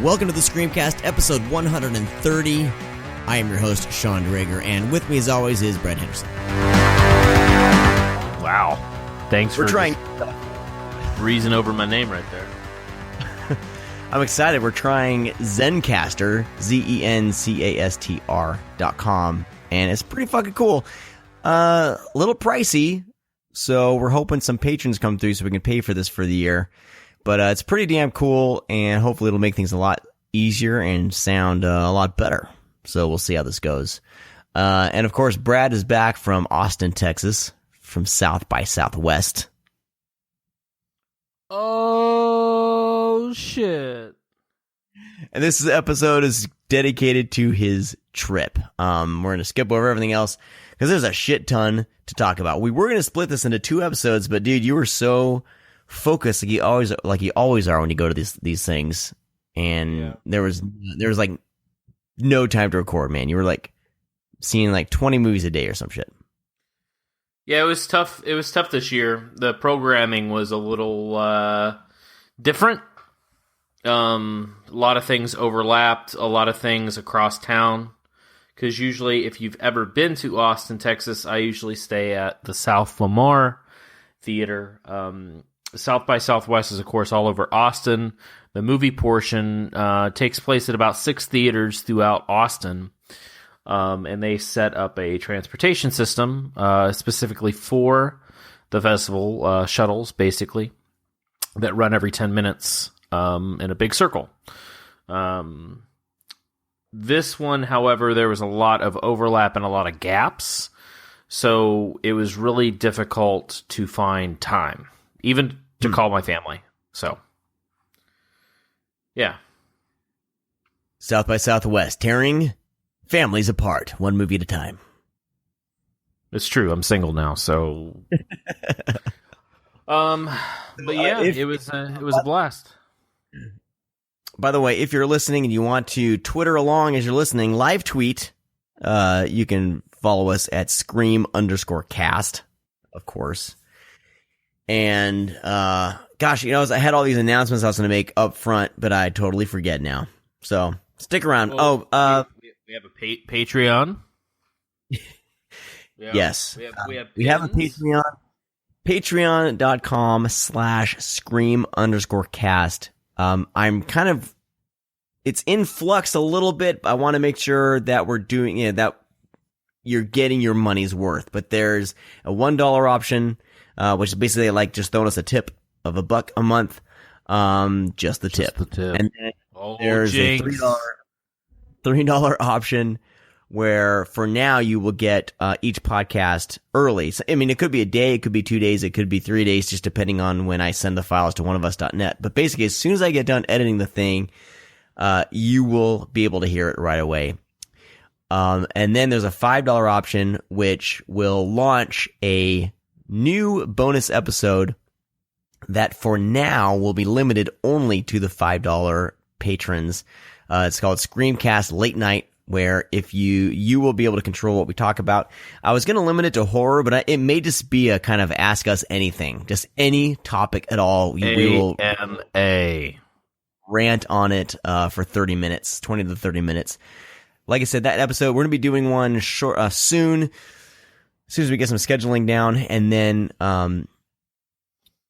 Welcome to the Screamcast, episode 130. I am your host, Sean Drager, and with me as always is Brett Henderson. Wow. Thanks We're for trying. breezing over my name right there. I'm excited. We're trying Zencastr, Zencastr.com, and it's pretty fucking cool. A little pricey, so we're hoping some patrons come through so we can pay for this for the year. But it's pretty damn cool, and hopefully it'll make things a lot easier and sound a lot better. So we'll see how this goes. And of course, Brad is back from Austin, Texas, from South by Southwest. Oh, shit. And this episode is dedicated to his trip. We're going to skip over everything else because there's a shit ton to talk about. We were going to split this into 2 episodes, but dude, you were so focused like you always are when you go to these things. And there was like no time to record, man. You were like seeing like 20 movies a day or some shit. Yeah, it was tough. It was tough this year. The programming was a little different. A lot of things overlapped, a lot of things across town. Because usually, if you've ever been to Austin, Texas, I usually stay at the South Lamar Theater. South by Southwest is, of course, all over Austin. The movie portion takes place at about 6 theaters throughout Austin. And they set up a transportation system specifically for the festival, shuttles, basically, that run every 10 minutes in a big circle. This one, however, there was a lot of overlap and a lot of gaps. So it was really difficult to find time, even to call my family. So, yeah. South by Southwest, tearing families apart, one movie at a time. It's true. I'm single now, so. But yeah, it was a blast. By the way, if you're listening and you want to Twitter along as you're listening, live tweet, you can follow us at Scream_cast, of course. And, gosh, I had all these announcements I was going to make up front, but I totally forget now. So stick around. We have a Patreon. Yes. We have a Patreon. Patreon.com/Scream_cast. I'm kind of, it's in flux a little bit. I want to make sure that we're doing, that you're getting your money's worth. But there's a $1 option, which is basically like just throwing us a tip of $1 a month. Just the tip. And then there's a $3 option where for now you will get each podcast early. So, I mean, it could be a day, it could be 2 days, it could be 3 days, just depending on when I send the files to oneofus.net. But basically, as soon as I get done editing the thing, you will be able to hear it right away. And then there's a $5 option, which will launch a new bonus episode that for now will be limited only to the $5 patrons. It's called Screamcast Late Night, where if you will be able to control what we talk about. I was going to limit it to horror, but it may just be a kind of ask us anything, just any topic at all. We will rant on it for 30 minutes, 20 to 30 minutes. Like I said, that episode, we're going to be doing one soon, as soon as we get some scheduling down, and then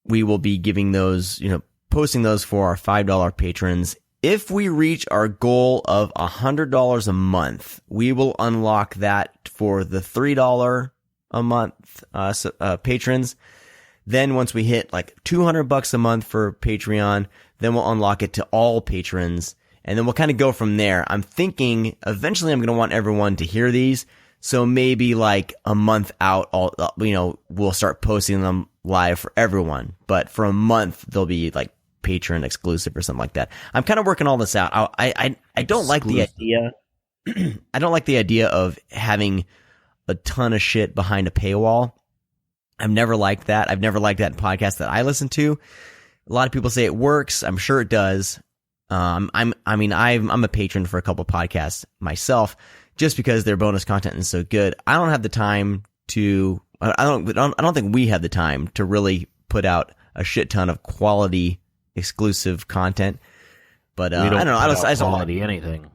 we will be giving those, posting those for our $5 patrons. If we reach our goal of $100 a month, we will unlock that for the $3 a month patrons. Then once we hit like $200 a month for Patreon, then we'll unlock it to all patrons. And then we'll kind of go from there. I'm thinking eventually I'm going to want everyone to hear these. So maybe like a month out, we'll start posting them live for everyone. But for a month, they'll be like patron exclusive or something like that. I'm kind of working all this out. I don't like the idea. I don't like the idea of having a ton of shit behind a paywall. I've never liked that. I've never liked that in podcasts that I listen to. A lot of people say it works. I'm sure it does. I'm a patron for a couple podcasts myself, just because their bonus content is so good. I don't have the time to. I don't think we have the time to really put out a shit ton of quality exclusive content. But we I don't know. I just don't like quality anything.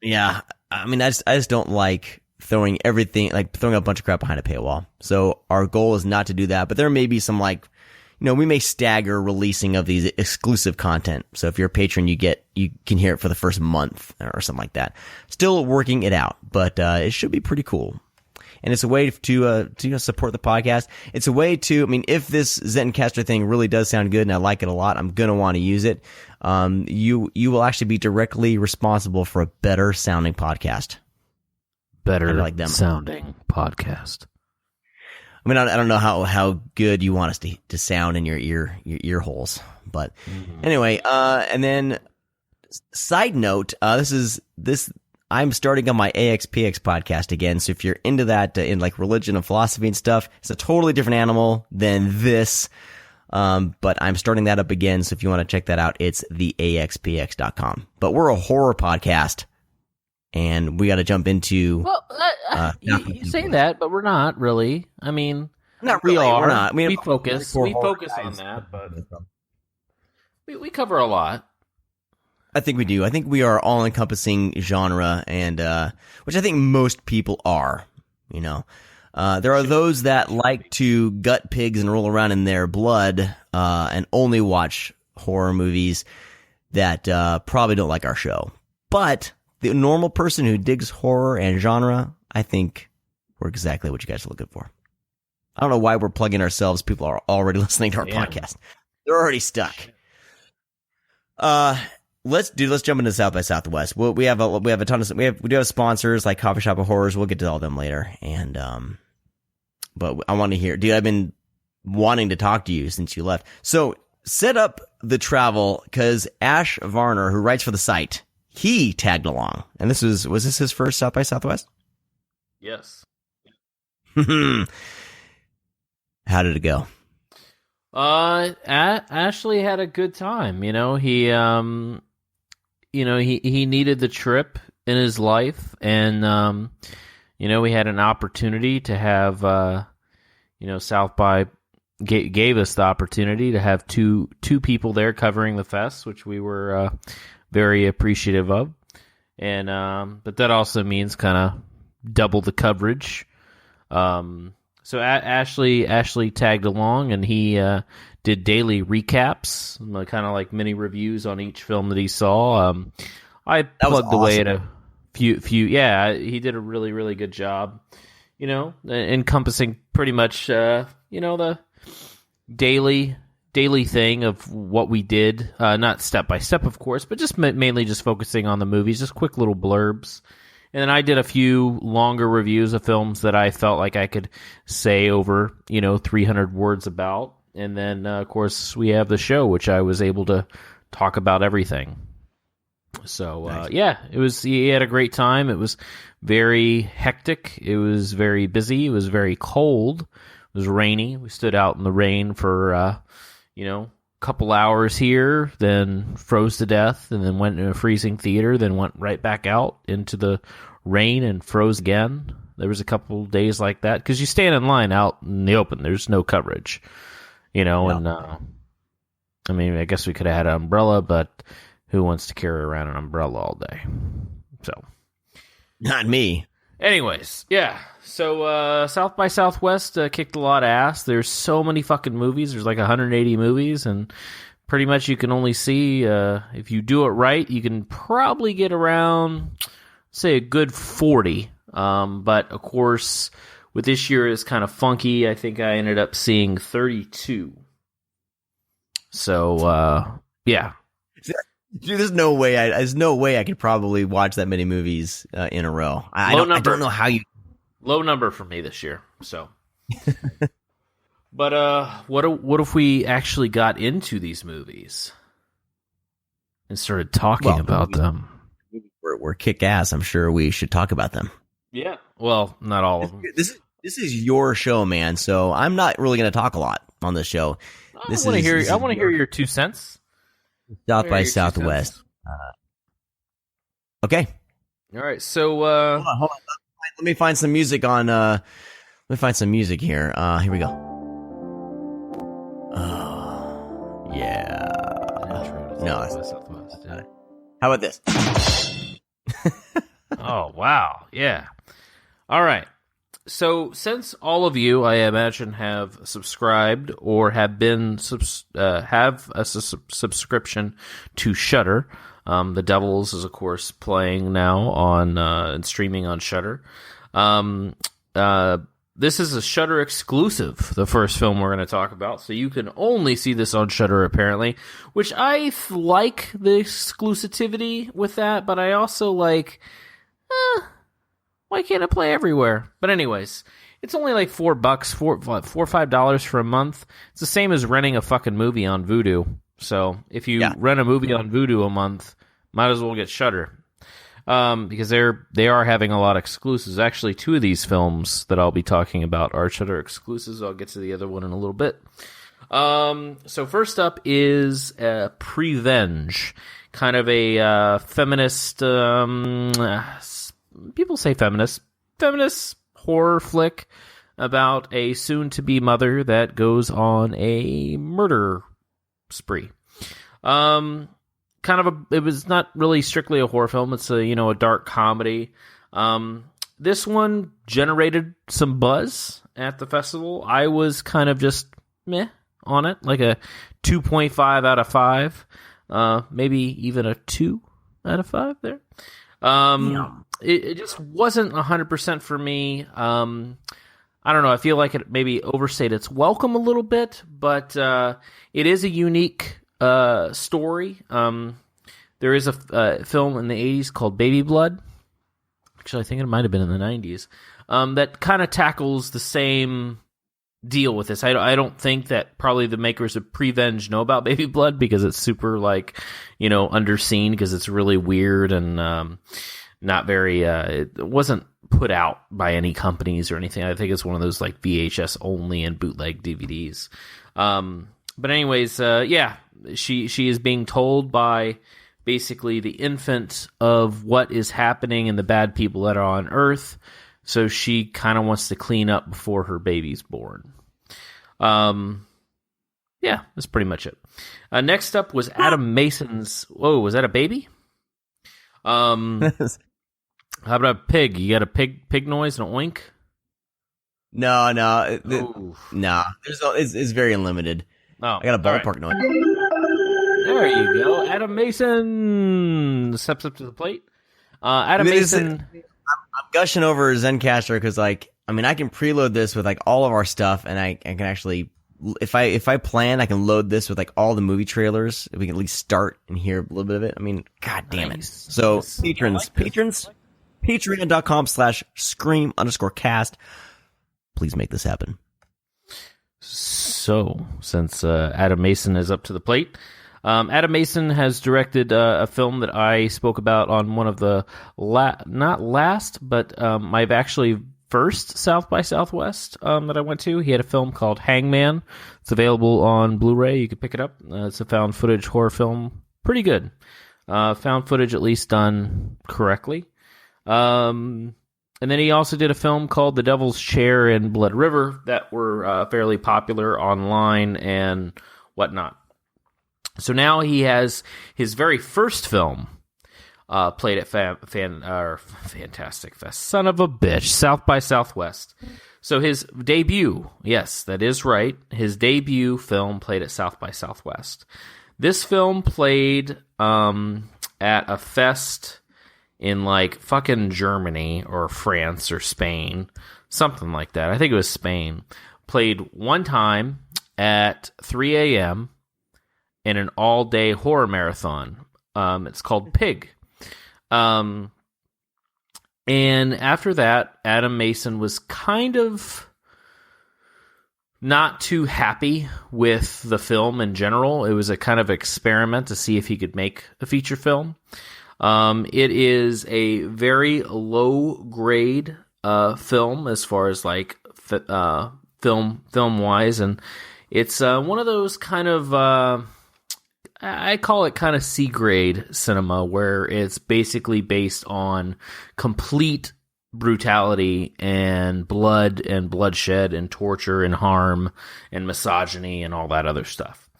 Yeah, I mean, I just don't like throwing everything, like throwing a bunch of crap behind a paywall. So our goal is not to do that. But there may be some we may stagger releasing of these exclusive content. So if you're a patron, you can hear it for the first month or something like that. Still working it out, but it should be pretty cool. And it's a way to support the podcast. It's a way to, I mean, if this Zencaster thing really does sound good and I like it a lot, I'm going to want to use it. You will actually be directly responsible for a better sounding podcast. Better like them. Sounding podcast. I mean, I don't know how good you want us to sound in your ear holes, but anyway, and then side note, I'm starting on my AXPX podcast again. So if you're into that, in like religion and philosophy and stuff, it's a totally different animal than this. But I'm starting that up again. So if you want to check that out, it's theaxpx.com. But we're a horror podcast and we got to jump into, you say that, but we're not really. I mean, not really. We are. We're not. I mean, we focus on that, but we cover a lot. I think we do. I think we are all-encompassing genre, and which I think most people are. There are those that like to gut pigs and roll around in their blood and only watch horror movies that probably don't like our show. But the normal person who digs horror and genre, I think we're exactly what you guys are looking for. I don't know why we're plugging ourselves. People are already listening to our podcast. They're already stuck. Let's jump into South by Southwest. We do have sponsors like Coffee Shop of Horrors. We'll get to all them later. And but I want to hear, dude. I've been wanting to talk to you since you left. So set up the travel because Ash Varner, who writes for the site, he tagged along. And was this his first South by Southwest? Yes. How did it go? Ashley had a good time. He needed the trip in his life, and we had an opportunity to have South by gave us the opportunity to have two people there covering the fest, which we were very appreciative of, and but that also means kind of double the coverage. So Ashley tagged along, and he did daily recaps, kind of like mini reviews on each film that he saw. I plugged away at a few. Yeah, he did a really, really good job. Encompassing pretty much the daily thing of what we did, not step by step, of course, but just mainly just focusing on the movies, just quick little blurbs. And then I did a few longer reviews of films that I felt like I could say over, 300 words about. And then, of course, we have the show, which I was able to talk about everything. So, nice. He had a great time. It was very hectic. It was very busy. It was very cold. It was rainy. We stood out in the rain for, a couple hours here, then froze to death, and then went into a freezing theater, then went right back out into the rain and froze again. There was a couple days like that, because you stand in line out in the open. There's no coverage, and I mean, I guess we could have had an umbrella, but who wants to carry around an umbrella all day? So, not me. Anyways, yeah. So South by Southwest kicked a lot of ass. There's so many fucking movies. There's like 180 movies, and pretty much you can only see, if you do it right, you can probably get around, say, a good 40. But, of course, with this year it's kind of funky. I think I ended up seeing 32. So, yeah. Dude, there's no way I could probably watch that many movies in a row. I don't know how you... Low number for me this year, so. But what if we actually got into these movies and started talking about them? We're kick ass. I'm sure we should talk about them. Yeah. Well, not all of them. This is your show, man. So I'm not really going to talk a lot on this show. I want to hear your 2 cents. South by Southwest. Okay. All right. So hold on. Let me find some music on. Let me find some music here. Here we go. Oh, yeah. No, Southwest. Yeah. How about this? Oh, wow. Yeah. All right. So, since all of you, I imagine, have subscribed or have been have a subscription to Shudder, The Devils is, of course, playing now on and streaming on Shudder. This is a Shudder exclusive, the first film we're going to talk about, so you can only see this on Shudder, apparently, which I like the exclusivity with that, but I also like, why can't it play everywhere? But anyways, it's only like $4, $4 or $5 for a month. It's the same as renting a fucking movie on Vudu. So if you rent a movie on Vudu a month, might as well get Shudder. Because they are having a lot of exclusives. Actually, 2 of these films that I'll be talking about are Shudder exclusives. I'll get to the other one in a little bit. So first up is Prevenge, kind of a feminist. People say feminist horror flick about a soon-to-be mother that goes on a murder spree. It was not really strictly a horror film. It's a dark comedy. This one generated some buzz at the festival. I was kind of just meh on it, like a 2.5 out of 5, maybe even a 2 out of 5 there. It just wasn't 100% for me. I don't know. I feel like it maybe overstayed its welcome a little bit, but it is a unique story. There is a film in the 80s called Baby Blood. Actually, I think it might have been in the 90s. That kind of tackles the same deal with this. I don't think that probably the makers of Prevenge know about Baby Blood because it's super underseen because it's really weird and not very. It wasn't put out by any companies or anything. I think it's one of those like VHS only and bootleg DVDs. But anyways, she is being told by basically the infant of what is happening and the bad people that are on Earth. So she kind of wants to clean up before her baby's born. That's pretty much it. Next up was Adam Mason's. Whoa, was that a baby? How about a pig? You got a pig noise and a oink? No. It's very limited. Oh, I got a ballpark noise. There you go. Adam Mason steps up to the plate. Adam Mason. I'm gushing over Zencaster because, I can preload this with all of our stuff, and I can actually, if I plan, I can load this with all the movie trailers. If we can at least start and hear a little bit of it. God damn it! So patrons, patreon.com/scream_cast. Please make this happen. So, since Adam Mason is up to the plate, Adam Mason has directed a film that I spoke about on one of the not last, but my actually first South by Southwest that I went to. He had a film called Hangman. It's available on Blu-ray. You can pick it up. It's a found footage horror film. Pretty good. Found footage at least done correctly. And then he also did a film called The Devil's Chair and Blood River that were fairly popular online and whatnot. So now he has his very first film played at Fantastic Fest. Son of a bitch. South by Southwest. So his debut, yes, that is right. His debut film played at South by Southwest. This film played at a fest in fucking Germany or France or Spain. Something like that. I think it was Spain. Played one time at 3 a.m. in an all-day horror marathon. It's called Pig. And after that, Adam Mason was kind of not too happy with the film in general. It was a kind of experiment to see if he could make a feature film. It is a very low-grade film as far as film-wise, and it's one of those kind of I call it kind of C-grade cinema, where it's basically based on complete brutality and blood and bloodshed and torture and harm and misogyny and all that other stuff.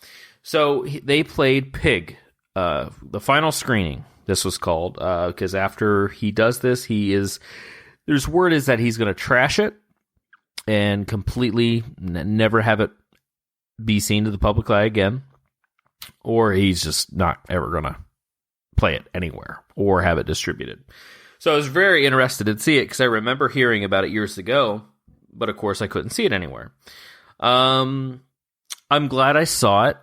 So they played Pig, the final screening. this was called, because after he does this, there's word is that he's going to trash it and completely never have it be seen to the public eye again, or he's just not ever going to play it anywhere or have it distributed. So I was very interested to see it because I remember hearing about it years ago, but of course I couldn't see it anywhere. I'm glad I saw it.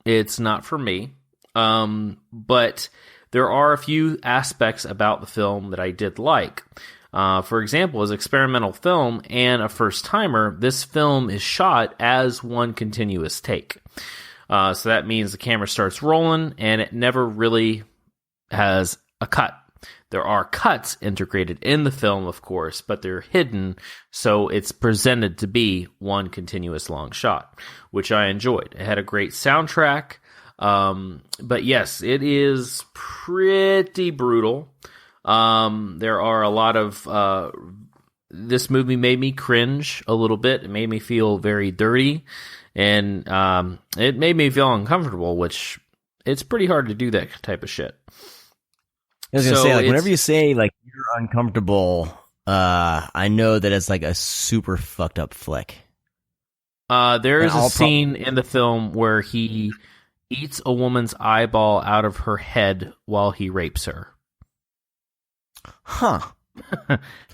It's not for me, but there are a few aspects about the film that I did like. For example, as experimental film and a first-timer, this film is shot as one continuous take. So that means the camera starts rolling, and it never really has a cut. There are cuts integrated in the film, of course, but they're hidden, so it's presented to be one continuous long shot, which I enjoyed. It had a great soundtrack, but yes, it is pretty brutal. There are a lot of... this movie made me cringe a little bit. It made me feel very dirty, and it made me feel uncomfortable, which it's pretty hard to do that type of shit. I was gonna say, like, whenever you say like you're uncomfortable, I know that it's like a super fucked up flick. There is a scene in the film where he eats a woman's eyeball out of her head while he rapes her. Huh.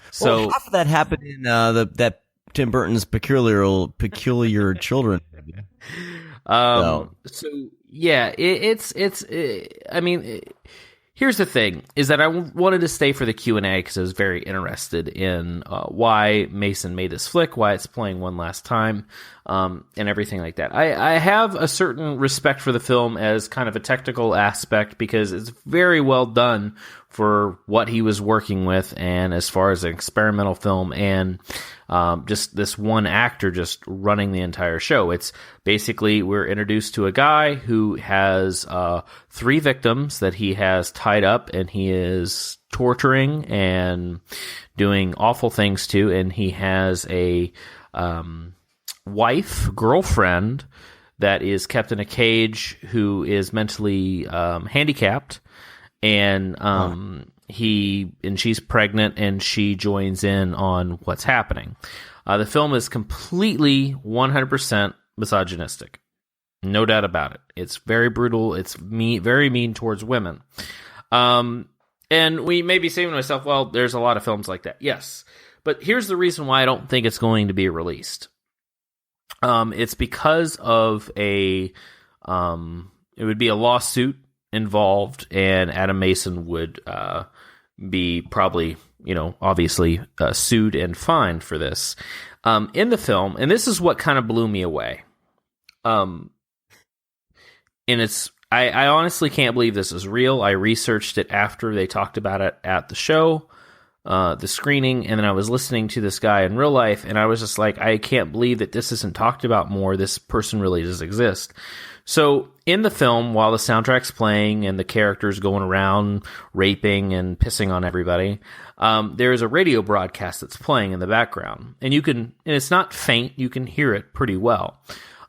So well, half of that happened in that Tim Burton's peculiar children. So yeah, I mean. Here's the thing, is that I wanted to stay for the Q&A because I was very interested in why Mason made this flick, why it's playing one last time, and everything like that. I have a certain respect for the film as kind of a technical aspect because it's very well done for what he was working with, and as far as an experimental film and just this one actor just running the entire show. It's basically we're introduced to a guy who has 3 victims that he has tied up and he is torturing and doing awful things to, and he has a girlfriend that is kept in a cage who is mentally handicapped, and she's pregnant and she joins in on what's happening. The film is completely 100% misogynistic. No doubt about it. It's very brutal. It's very mean towards women. And we may be saying to myself, well, there's a lot of films like that. Yes. But here's the reason why I don't think it's going to be released. It's because of it would be a lawsuit involved, and Adam Mason would be probably, obviously sued and fined for this. In the film, and this is what kind of blew me away. And I honestly can't believe this is real. I researched it after they talked about it at the show, the screening, and then I was listening to this guy in real life, and I was just like, I can't believe that this isn't talked about more. This person really does exist. So in the film, while the soundtrack's playing and the characters going around raping and pissing on everybody, there is a radio broadcast that's playing in the background, and it's not faint. You can hear it pretty well.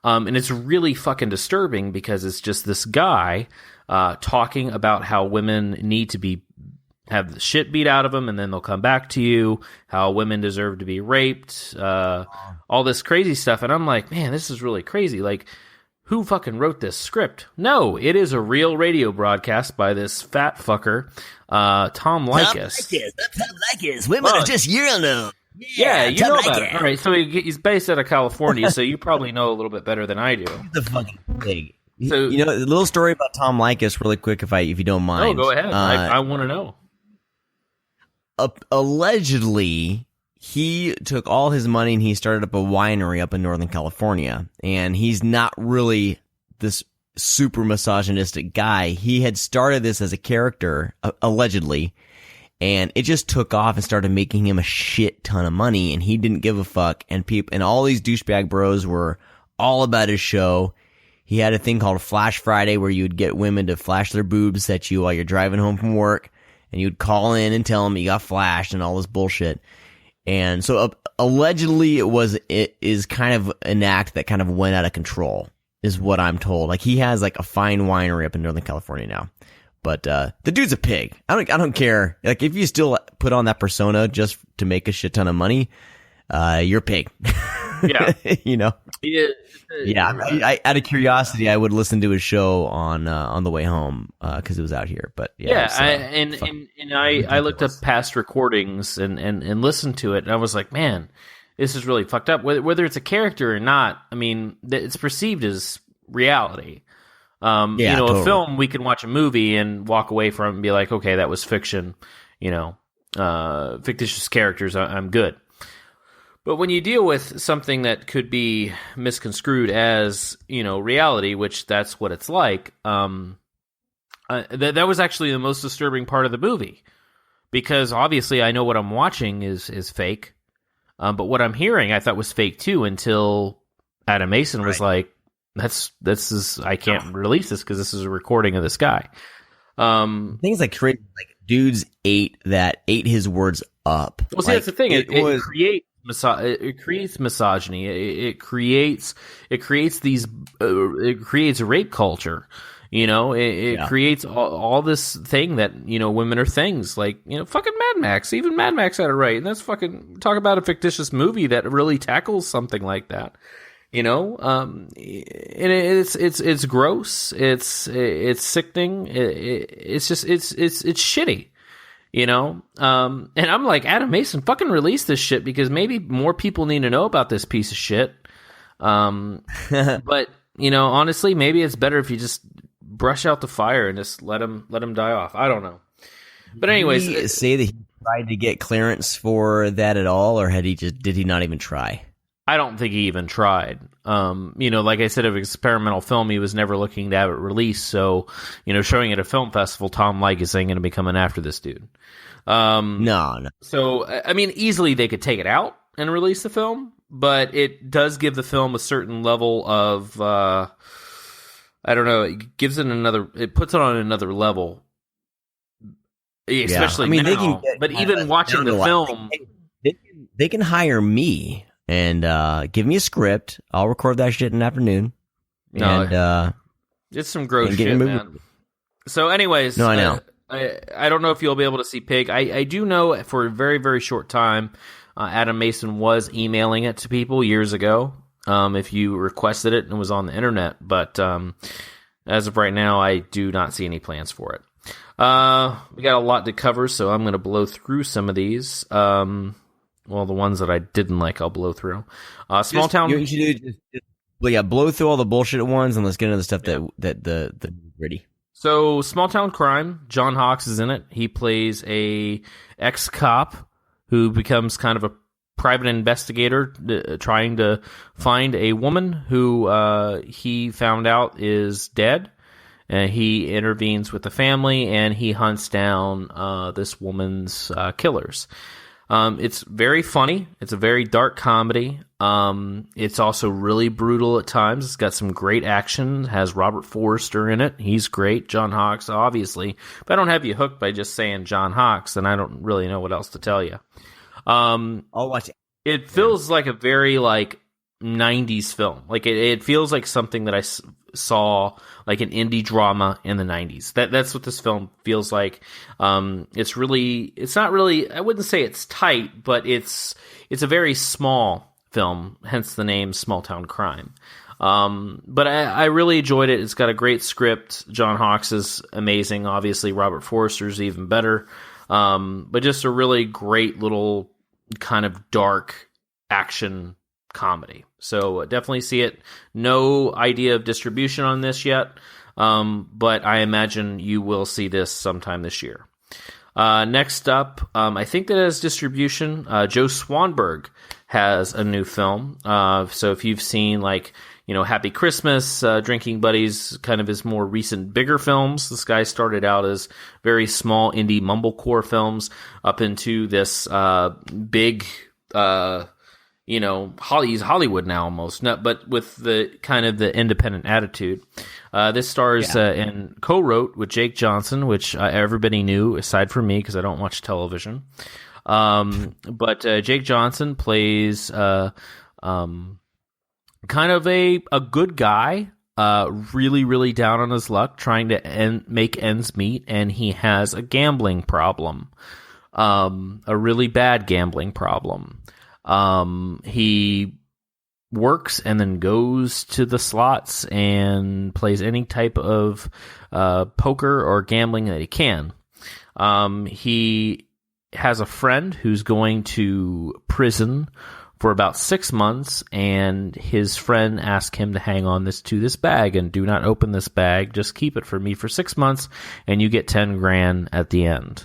And it's really fucking disturbing because it's just this guy talking about how women need to have the shit beat out of them, and then they'll come back to you, how women deserve to be raped, all this crazy stuff. And I'm like, man, this is really crazy. Like, who fucking wrote this script? No, it is a real radio broadcast by this fat fucker, Tom Likas. Tom Likas. Women are just Euro. Yeah, you know about it. All right, so he's based out of California, so you probably know a little bit better than I do. The fucking thing. So, a little story about Tom Likas, really quick, if you don't mind. Oh, go ahead. I want to know. Allegedly, he took all his money and he started up a winery up in Northern California. And he's not really this super misogynistic guy. He had started this as a character, allegedly, and it just took off and started making him a shit ton of money, and he didn't give a fuck. And all these douchebag bros were all about his show. He had a thing called Flash Friday where you'd get women to flash their boobs at you while you're driving home from work, and you'd call in and tell them you got flashed and all this bullshit. And so allegedly it is kind of an act that kind of went out of control, is what I'm told. Like, he has like a fine winery up in Northern California now. But the dude's a pig. I don't care. Like, if you still put on that persona just to make a shit ton of money, you're a pig. Yeah. You know? Yeah. I out of curiosity, I would listen to his show on the way home, because it was out here. But yeah. I looked up past recordings and listened to it, and I was like, man, this is really fucked up. Whether it's a character or not, I mean, it's perceived as reality. Totally. A film, we can watch a movie and walk away from and be like, okay, that was fiction. Fictitious characters, I'm good. But when you deal with something that could be misconstrued as, reality, which that's what it's like, that was actually the most disturbing part of the movie. Because obviously I know what I'm watching is fake. But what I'm hearing I thought was fake too, until Adam Mason was like, this is I can't release this because this is a recording of this guy. Things like crazy, like dudes ate his words up. Well, see, that's the thing. It creates misogyny. It creates rape culture. It creates all this thing that, women are things, like, fucking Mad Max. Even Mad Max had it right. And that's fucking, talk about a fictitious movie that really tackles something like that. And it's gross. It's sickening. It's just, it's shitty. And I'm like, Adam Mason, fucking release this shit, because maybe more people need to know about this piece of shit. But honestly, maybe it's better if you just brush out the fire and just let him die off. I don't know. But anyways, did he say that he tried to get clearance for that at all, or did he not even try? I don't think he even tried. Like I said, of experimental film, he was never looking to have it released. So, showing at a film festival, Tom Likas ain't going to be coming after this dude. No. So, I mean, easily they could take it out and release the film, but it does give the film a certain level of, I don't know, it puts it on another level. Especially now. But even watching the film, they can hire me and give me a script. I'll record that shit in the afternoon. And it's some gross shit, man. So anyways, no, I know. I don't know if you'll be able to see Pig. I do know for a very, very short time, Adam Mason was emailing it to people years ago, if you requested it and it was on the internet. But as of right now, I do not see any plans for it. We got a lot to cover, so I'm going to blow through some of these. Well, the ones that I didn't like, I'll blow through. Small Town. You should blow through all the bullshit ones, and let's get into the stuff that the gritty. So, Small Town Crime. John Hawkes is in it. He plays a ex-cop who becomes kind of a private investigator, trying to find a woman who he found out is dead. And he intervenes with the family, and he hunts down this woman's killers. It's very funny. It's a very dark comedy. It's also really brutal at times. It's got some great action. It has Robert Forster in it. He's great. John Hawkes, obviously. If I don't have you hooked by just saying John Hawkes, then I don't really know what else to tell you. I'll watch it. It feels like a very, 90s film. It feels like something that I saw, like an indie drama in the 90s. That's what this film feels like. It's not really, I wouldn't say it's tight, but it's a very small film, hence the name Small Town Crime. But I really enjoyed it. It's got a great script. John Hawkes is amazing. Obviously, Robert Forster's even better. But just a really great little kind of dark action comedy. So definitely see it. No idea of distribution on this yet, but I imagine you will see this sometime this year. Next up, I think that as distribution, Joe Swanberg has a new film. So if you've seen Happy Christmas, Drinking Buddies, kind of his more recent bigger films, this guy started out as very small indie mumblecore films up into this big he's Hollywood now almost, but with the kind of the independent attitude. This stars and co-wrote with Jake Johnson, which everybody knew aside from me because I don't watch television. But Jake Johnson plays kind of a good guy really, really down on his luck, trying to make ends meet, and he has a gambling problem, a really bad gambling problem. He works and then goes to the slots and plays any type of poker or gambling that he can. He has a friend who's going to prison for about 6 months, and his friend asked him to hang on to this bag and do not open this bag. Just keep it for me for 6 months, and you get 10 grand at the end.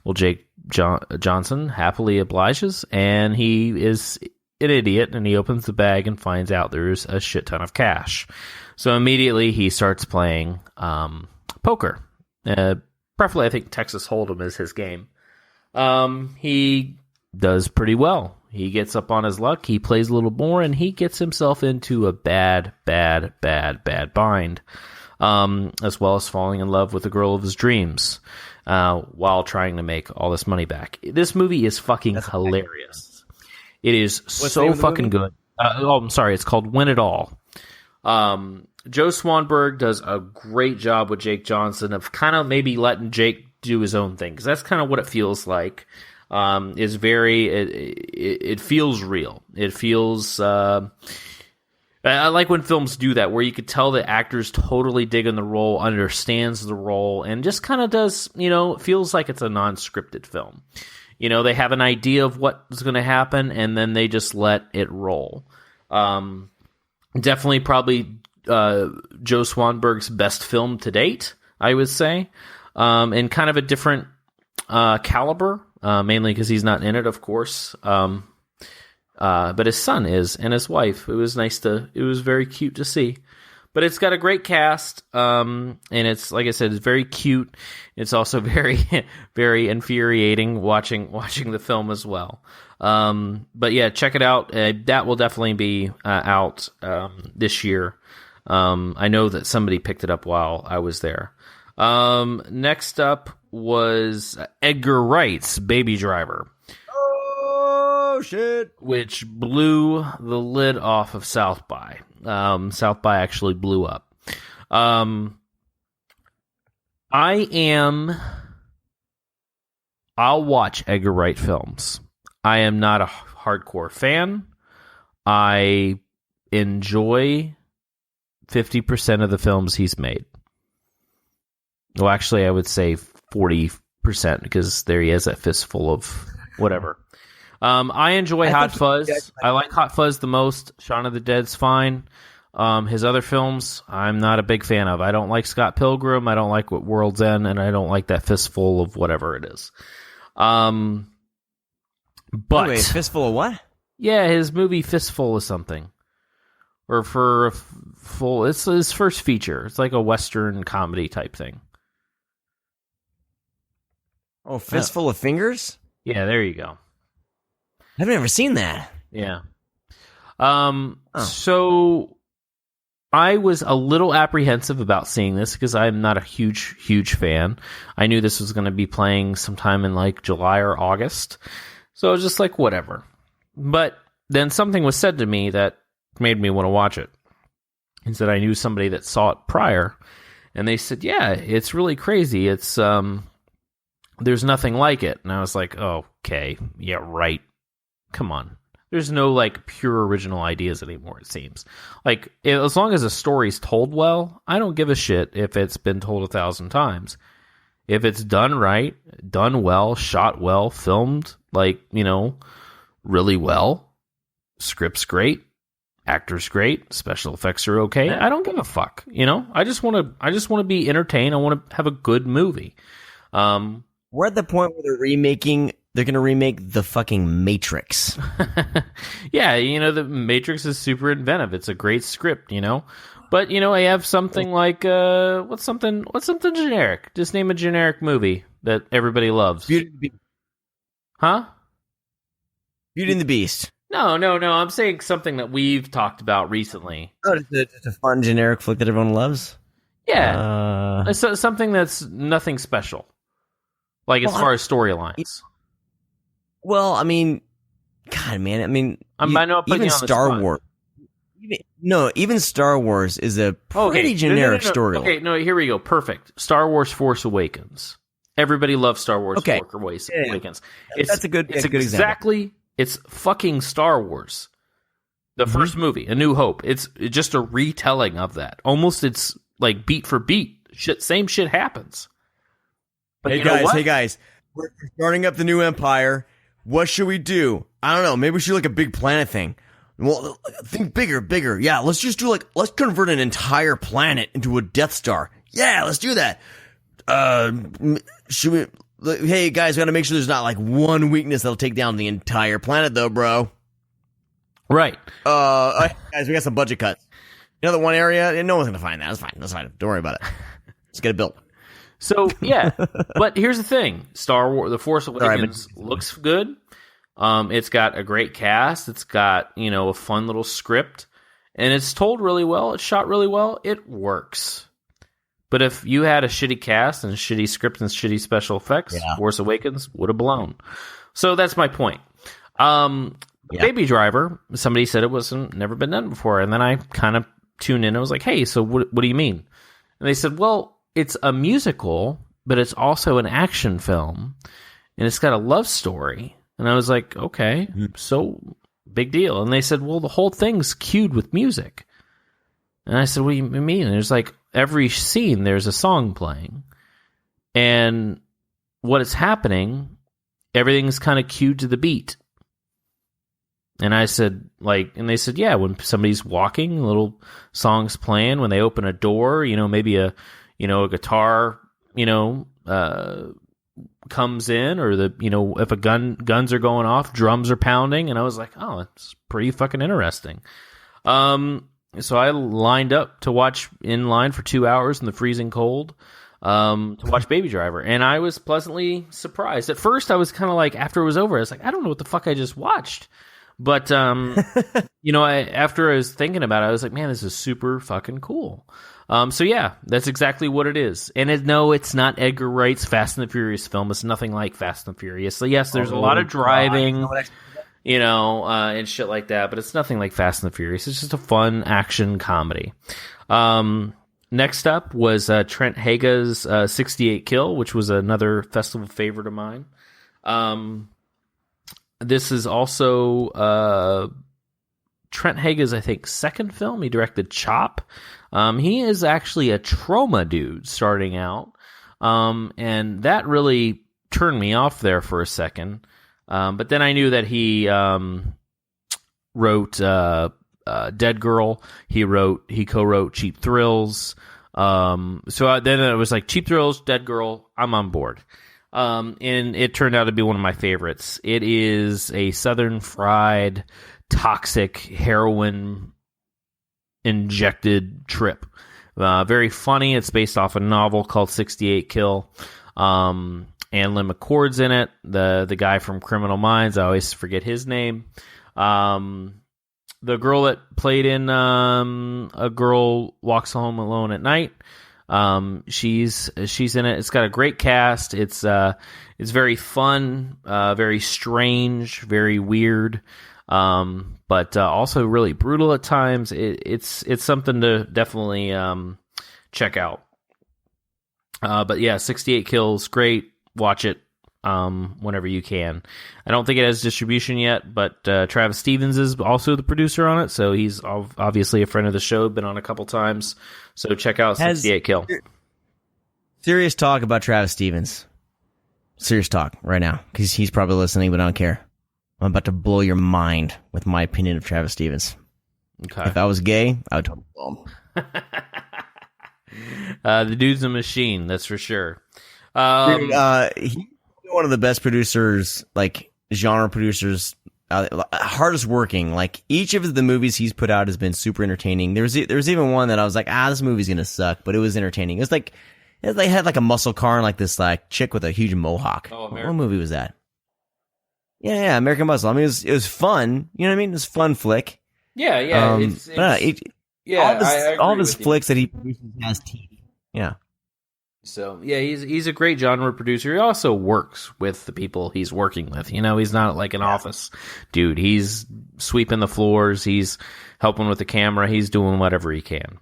Well, Jake Johnson happily obliges, and he is an idiot, and he opens the bag and finds out there's a shit ton of cash. So immediately he starts playing poker. Preferably, I think Texas Hold'em is his game. He does pretty well. He gets up on his luck, he plays a little more, and he gets himself into a bad bind, as well as falling in love with the girl of his dreams, while trying to make all this money back. This movie is fucking hilarious. It is so fucking good. I'm sorry, it's called Win It All. Joe Swanberg does a great job with Jake Johnson of kind of maybe letting Jake do his own thing, because that's kind of what it feels like. It feels real. It feels, I like when films do that, where you could tell the actor's totally digging the role, understands the role, and just kind of does, it feels like it's a non-scripted film. They have an idea of what's going to happen, and then they just let it roll. Definitely probably Joe Swanberg's best film to date, I would say, and kind of a different caliber. Mainly because he's not in it, of course. But his son is, and his wife. It was very cute to see. But it's got a great cast, and it's, like I said, it's very cute. It's also very, very infuriating watching the film as well. But yeah, check it out. That will definitely be out this year. I know that somebody picked it up while I was there. Next up was Edgar Wright's Baby Driver. Oh, shit. Which blew the lid off of South by. South by actually blew up. I'll watch Edgar Wright films. I am not a hardcore fan. I enjoy 50% of the films he's made. Well, actually, I would say 40%, because there he is, that fistful of whatever. I enjoy Hot Fuzz. I like Hot Fuzz the most. Shaun of the Dead's fine. His other films, I'm not a big fan of. I don't like Scott Pilgrim. I don't like World's End, and I don't like that fistful of whatever it is. But wait, fistful of what? Yeah, his movie Fistful of something, or for a full. It's his first feature. It's like a Western comedy type thing. Oh, Fistful of Fingers? Yeah, there you go. I've never seen that. Yeah. So I was a little apprehensive about seeing this because I'm not a huge fan. I knew this was going to be playing sometime in like July or August. So I was just like, whatever. But then something was said to me that made me want to watch it. And said I knew somebody that saw it prior. And they said, yeah, it's really crazy. It's, there's nothing like it. And I was like, oh, okay, yeah, right. Come on. There's no like pure original ideas anymore, it seems. Like, as long as a story's told well, I don't give a shit if it's been told 1,000 times. If it's done right, done well, shot well, filmed like, really well, script's great, actor's great, special effects are okay. I don't give a fuck, I just want to be entertained. I want to have a good movie. We're at the point where they're going to remake the fucking Matrix. Yeah, the Matrix is super inventive. It's a great script, But, I have something like, what's something generic? Just name a generic movie that everybody loves. Beauty and the Beast. Huh? Beauty and the Beast. No. I'm saying something that we've talked about recently. Oh, it's a fun generic flick that everyone loves? Yeah. Something that's nothing special. Like, as far as storylines. Well, I mean, God, man, I know I'm putting even you on the Star spot. Wars. Even Star Wars is a pretty generic story. Okay, no, here we go. Perfect. Star Wars Force Awakens. Everybody loves Star Wars Force Awakens. That's a good example. Exactly. It's fucking Star Wars. The first movie, A New Hope. It's just a retelling of that. Almost it's like beat for beat. Same shit happens. But hey guys, we're starting up the new empire. What should we do? I don't know. Maybe we should do like a big planet thing. Well, think bigger. Yeah, let's just do let's convert an entire planet into a Death Star. Yeah, let's do that. Should we? Hey guys, we got to make sure there's not like one weakness that'll take down the entire planet, though, bro. Right. Guys, we got some budget cuts. You know the one area? No one's gonna find that. That's fine. Don't worry about it. Let's get it built. So yeah, but here's the thing: Star Wars: The Force Awakens looks good. It's got a great cast. It's got a fun little script, and it's told really well. It's shot really well. It works. But if you had a shitty cast and shitty script and shitty special effects, Force Awakens would have blown. So that's my point. Baby Driver, somebody said it wasn't never been done before, and then I kind of tuned in and was like, hey, so what do you mean? And they said, well, it's a musical, but it's also an action film, and it's got a love story. And I was like, okay, so big deal. And they said, well, the whole thing's cued with music. And I said, what do you mean? And there's like every scene, there's a song playing. And what is happening, everything's kind of cued to the beat. And I said, and they said, yeah, when somebody's walking, little songs playing. When they open a door, maybe a guitar, comes in, or if guns are going off, drums are pounding. And I was like, oh, it's pretty fucking interesting. So I lined up to watch in line for 2 hours in the freezing cold, to watch Baby Driver. And I was pleasantly surprised. At first, I was kind of like, after it was over, I was like, I don't know what the fuck I just watched. But, after I was thinking about it, I was like, man, this is super fucking cool. So yeah, that's exactly what it is. And no, it's not Edgar Wright's Fast and the Furious film. It's nothing like Fast and the Furious. So yes, there's a lot of driving, and shit like that, but it's nothing like Fast and the Furious. It's just a fun action comedy. Next up was Trent Haga's 68 Kill, which was another festival favorite of mine. This is also Trent Haga's, I think, second film. He directed Chop. He is actually a trauma dude starting out, and that really turned me off there for a second. But then I knew that he wrote Dead Girl. He co-wrote Cheap Thrills. So then it was like Cheap Thrills, Dead Girl. I'm on board. And it turned out to be one of my favorites. It is a southern fried, toxic, heroin injected trip. Very funny. It's based off a novel called 68 Kill. And Lynn McCord's in it. The guy from Criminal Minds. I always forget his name. The girl that played in A Girl Walks Home Alone at Night. She's in it. It's got a great cast. It's very fun, very strange, very weird, but also really brutal at times. It's something to definitely check out. But yeah, 68 Kills, great. Watch it whenever you can. I don't think it has distribution yet, but Travis Stevens is also the producer on it, so he's obviously a friend of the show, been on a couple times. So check out 68 Kill. Serious talk about Travis Stevens. Serious talk right now, because he's probably listening, but I don't care. I'm about to blow your mind with my opinion of Travis Stevens. Okay. If I was gay, I would totally blow him. The dude's a machine, that's for sure. He's one of the best producers, like genre producers, hardest working. Like each of the movies he's put out has been super entertaining. There was even one that I was like, this movie's gonna suck, but it was entertaining. It had like a muscle car and like this like chick with a huge mohawk. Oh, what movie was that? Yeah, American Muscle. I mean, it was fun. You know what I mean? It was a fun flick. Yeah. All of his flicks that he produces has teeth. Yeah. So yeah, he's a great genre producer. He also works with the people he's working with. You know, he's not like an office dude. He's sweeping the floors. He's helping with the camera. He's doing whatever he can.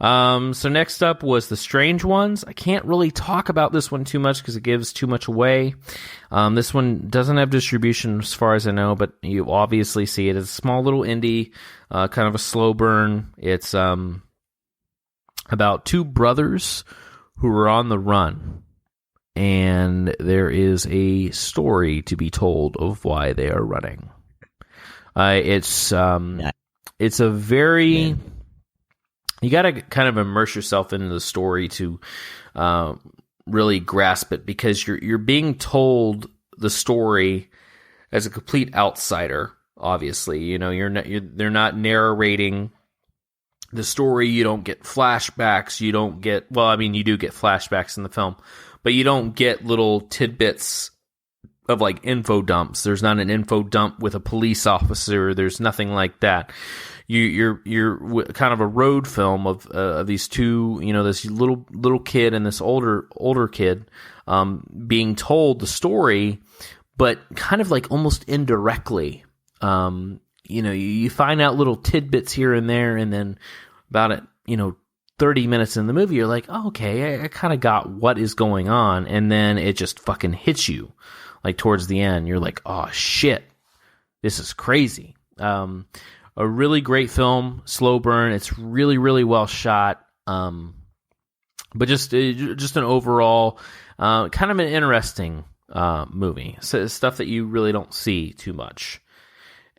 So next up was The Strange Ones. I can't really talk about this one too much because it gives too much away. This one doesn't have distribution as far as I know, but you obviously see it. It's a small little indie, kind of a slow burn. It's about two brothers who are on the run, and there is a story to be told of why they are running. It's a very... You got to kind of immerse yourself into the story to really grasp it, because you're being told the story as a complete outsider. Obviously, you know, they're not narrating the story. You don't get flashbacks. You don't get, well, I mean, you do get flashbacks in the film, but you don't get little tidbits of like info dumps. There's not an info dump with a police officer. There's nothing like that. You're kind of a road film of these two, you know, this little kid and this older kid being told the story, but kind of like almost indirectly. You know, you find out little tidbits here and there, and then about it, you know, 30 minutes in the movie, you're like, oh, okay, I kind of got what is going on, and then it just fucking hits you, like towards the end, you're like, oh shit, this is crazy. A really great film, slow burn. It's really, really well shot. But just an overall kind of an interesting movie. So stuff that you really don't see too much.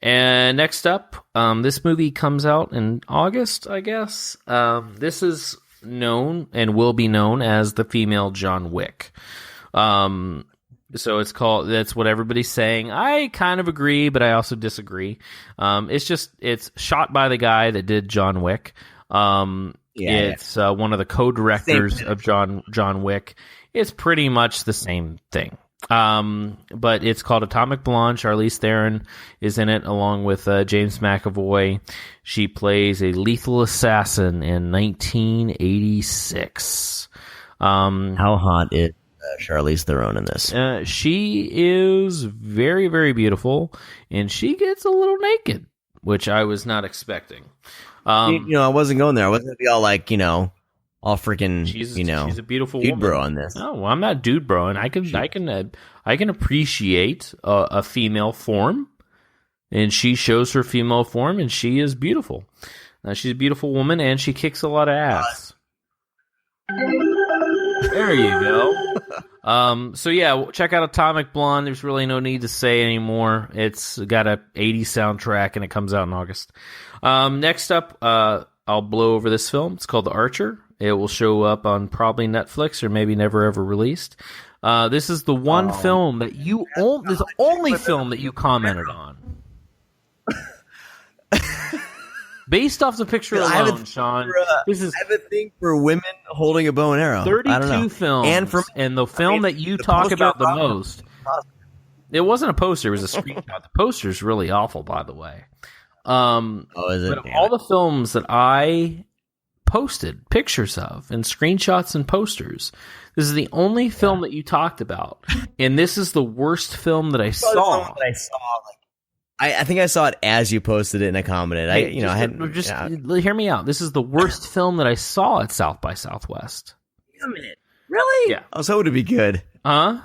And next up, this movie comes out in August, I guess. This is known and will be known as the female John Wick. So that's what everybody's saying. I kind of agree, but I also disagree. It's shot by the guy that did John Wick. It's one of the co-directors of John Wick. It's pretty much the same thing. But it's called Atomic Blonde. Charlize Theron is in it along with James McAvoy. She plays a lethal assassin in 1986. How hot is Charlize Theron in this? She is very, very beautiful, and she gets a little naked, which I was not expecting. You know, I wasn't going there. I wasn't going to be all like, you know, all freaking, she's a beautiful dude woman. Bro on this. No, well, I'm not dude bro, and I can appreciate a female form, and she shows her female form, and she is beautiful. She's a beautiful woman, and she kicks a lot of ass. There you go. So yeah, check out Atomic Blonde. There's really no need to say anymore. It's got a 80s soundtrack, and it comes out in August. Next up, I'll blow over this film. It's called The Archer. It will show up on probably Netflix or maybe never ever released. This is the one film that you this is the only film that you commented on. Based off the picture alone, Sean, I have a thing for women holding a bow and arrow. 32 films, and the film that you talk about the most. It wasn't a poster; it was a screenshot. The poster's really awful, by the way. Is it? But all the films that I posted pictures of, and screenshots and posters, this is the only film that you talked about, and this is the worst film that I saw. I think I saw it as you posted it and I commented. Hear me out. This is the worst film that I saw at South by Southwest. Wait a minute. Really? Yeah. I was hoping it'd be good. Huh?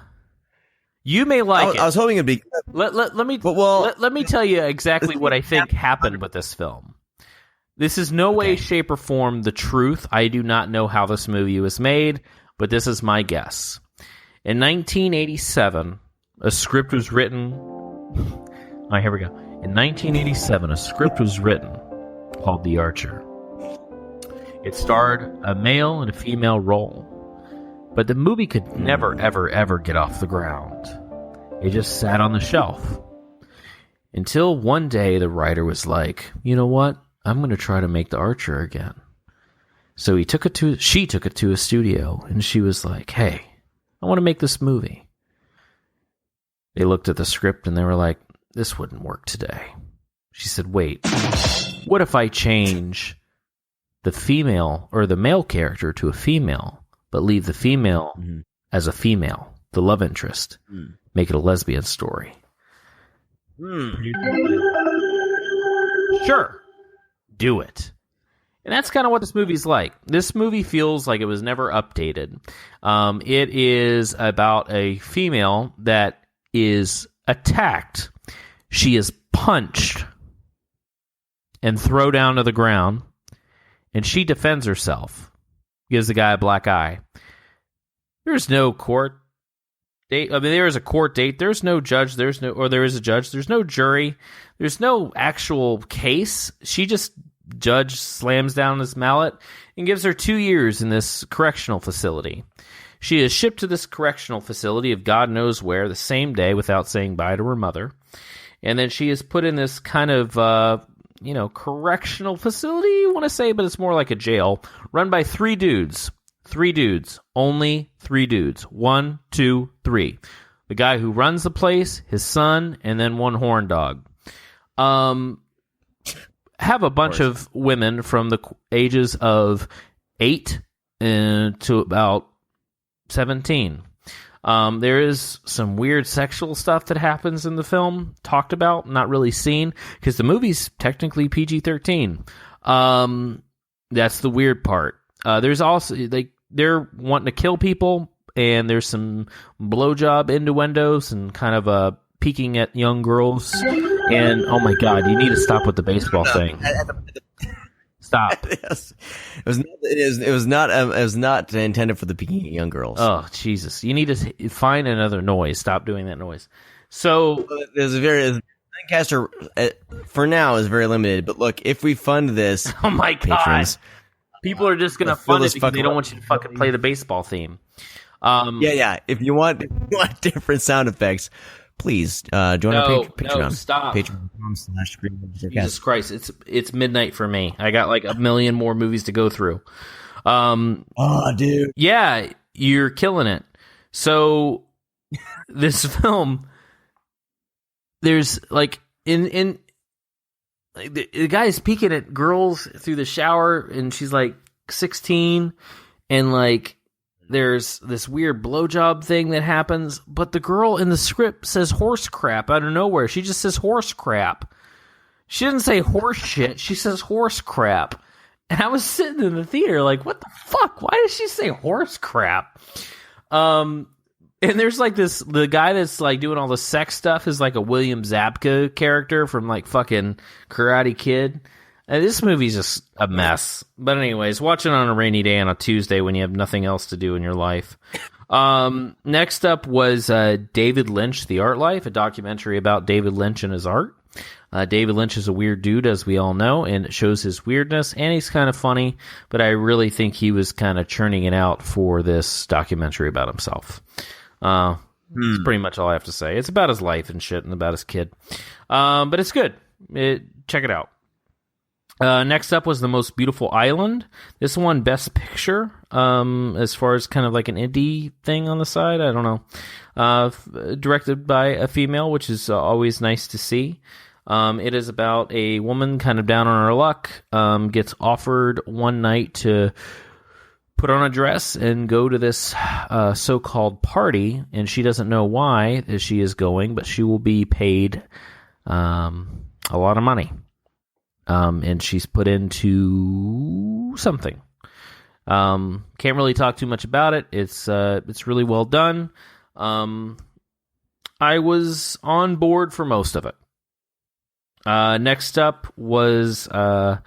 You may like it. I was hoping it'd be good. Let me tell you exactly what I think happened with this film. This is no way, shape, or form the truth. I do not know how this movie was made, but this is my guess. In 1987, a script was written... All right, here we go. In 1987, a script was written called The Archer. It starred a male and a female role, but the movie could never, ever, ever get off the ground. It just sat on the shelf. Until one day, the writer was like, you know what? I'm going to try to make The Archer again. So she took it to a studio, and she was like, hey, I want to make this movie. They looked at the script, and they were like, this wouldn't work today. She said, wait, what if I change the female or the male character to a female, but leave the female Mhm. as a female, the love interest. Make it a lesbian story. Sure. Do it. And that's kind of what this movie's like. This movie feels like it was never updated. It is about a female that is attacked. She is punched and thrown down to the ground, and she defends herself. Gives the guy a black eye. There's no court date. I mean, there is a court date. There's no judge. There is a judge. There's no jury. There's no actual case. She just, judge slams down his mallet and gives her 2 years in this correctional facility. She is shipped to this correctional facility of God knows where the same day without saying bye to her mother. And then she is put in this kind of, correctional facility, you want to say, but it's more like a jail, run by 3 dudes. 3 dudes. Only 3 dudes. 1, 2, 3. The guy who runs the place, his son, and then one horn dog. Have a bunch of women from the ages of 8 to about 17. There is some weird sexual stuff that happens in the film, talked about, not really seen, because the movie's technically PG-13. That's the weird part. There's also, they're wanting to kill people, and there's some blowjob innuendos and kind of peeking at young girls. And oh my God, you need to stop with the baseball thing. Stop. Yes. It was not intended for the peeking at young girls. Oh Jesus! You need to find another noise. Stop doing that noise. So there's Lancaster for now is very limited. But look, if we fund this, oh my patrons, God, people are just gonna fund it because they don't want you to fucking play the baseball theme. Yeah. If you want different sound effects, please join our Patreon. No, stop. Patreon.com/Screamcast. Jesus Christ, it's midnight for me. I got like a million more movies to go through. Oh, dude. Yeah, you're killing it. So this film, there's like the guy's peeking at girls through the shower, and she's like 16, and like there's this weird blowjob thing that happens, but the girl in the script says horse crap out of nowhere. She just says horse crap. She didn't say horse shit. She says horse crap. And I was sitting in the theater like, what the fuck? Why did she say horse crap? And there's like the guy that's like doing all the sex stuff is like a William Zabka character from like fucking Karate Kid. This movie's just a mess. But anyways, watch it on a rainy day on a Tuesday when you have nothing else to do in your life. Next up was David Lynch, The Art Life, a documentary about David Lynch and his art. David Lynch is a weird dude, as we all know, and it shows his weirdness, and he's kind of funny, but I really think he was kind of churning it out for this documentary about himself. That's pretty much all I have to say. It's about his life and shit and about his kid. But it's good. Check it out. Next up was The Most Beautiful Island. This won Best Picture, as far as kind of like an indie thing on the side. I don't know. Directed by a female, which is always nice to see. It is about a woman kind of down on her luck, gets offered one night to put on a dress and go to this so-called party, and she doesn't know why she is going, but she will be paid a lot of money. And she's put into something. Can't really talk too much about it. It's really well done. I was on board for most of it. Next up was I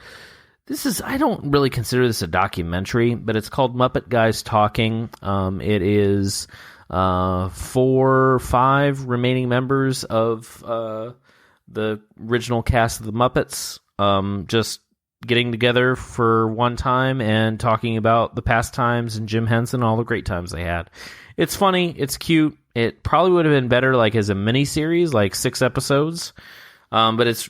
don't really consider this a documentary, but it's called Muppet Guys Talking. It is 4 or 5 remaining members of the original cast of the Muppets. Just getting together for one time and talking about the past times and Jim Henson and all the great times they had. It's funny. It's cute. It probably would have been better like as a mini series, like 6 episodes. But it's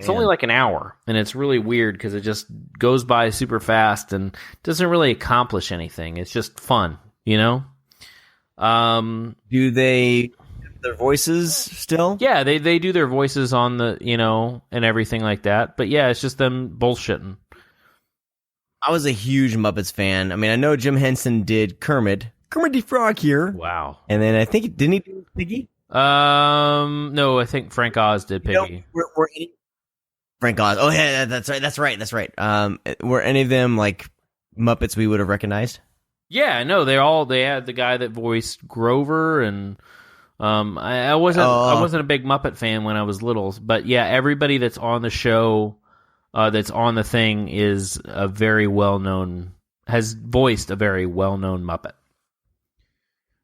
only like an hour, and it's really weird because it just goes by super fast and doesn't really accomplish anything. It's just fun, you know? Do they their voices still? Yeah, they do their voices on the, and everything like that. But yeah, it's just them bullshitting. I was a huge Muppets fan. I mean, I know Jim Henson did Kermit the Frog here. Wow. And then I think, didn't he do Piggy? No, I think Frank Oz did Piggy. Frank Oz. Oh, yeah, that's right. Were any of them like Muppets we would have recognized? Yeah, no, they had the guy that voiced Grover, and I wasn't a big Muppet fan when I was little, but yeah, everybody that's on the show, that's on the thing has voiced a very well-known Muppet.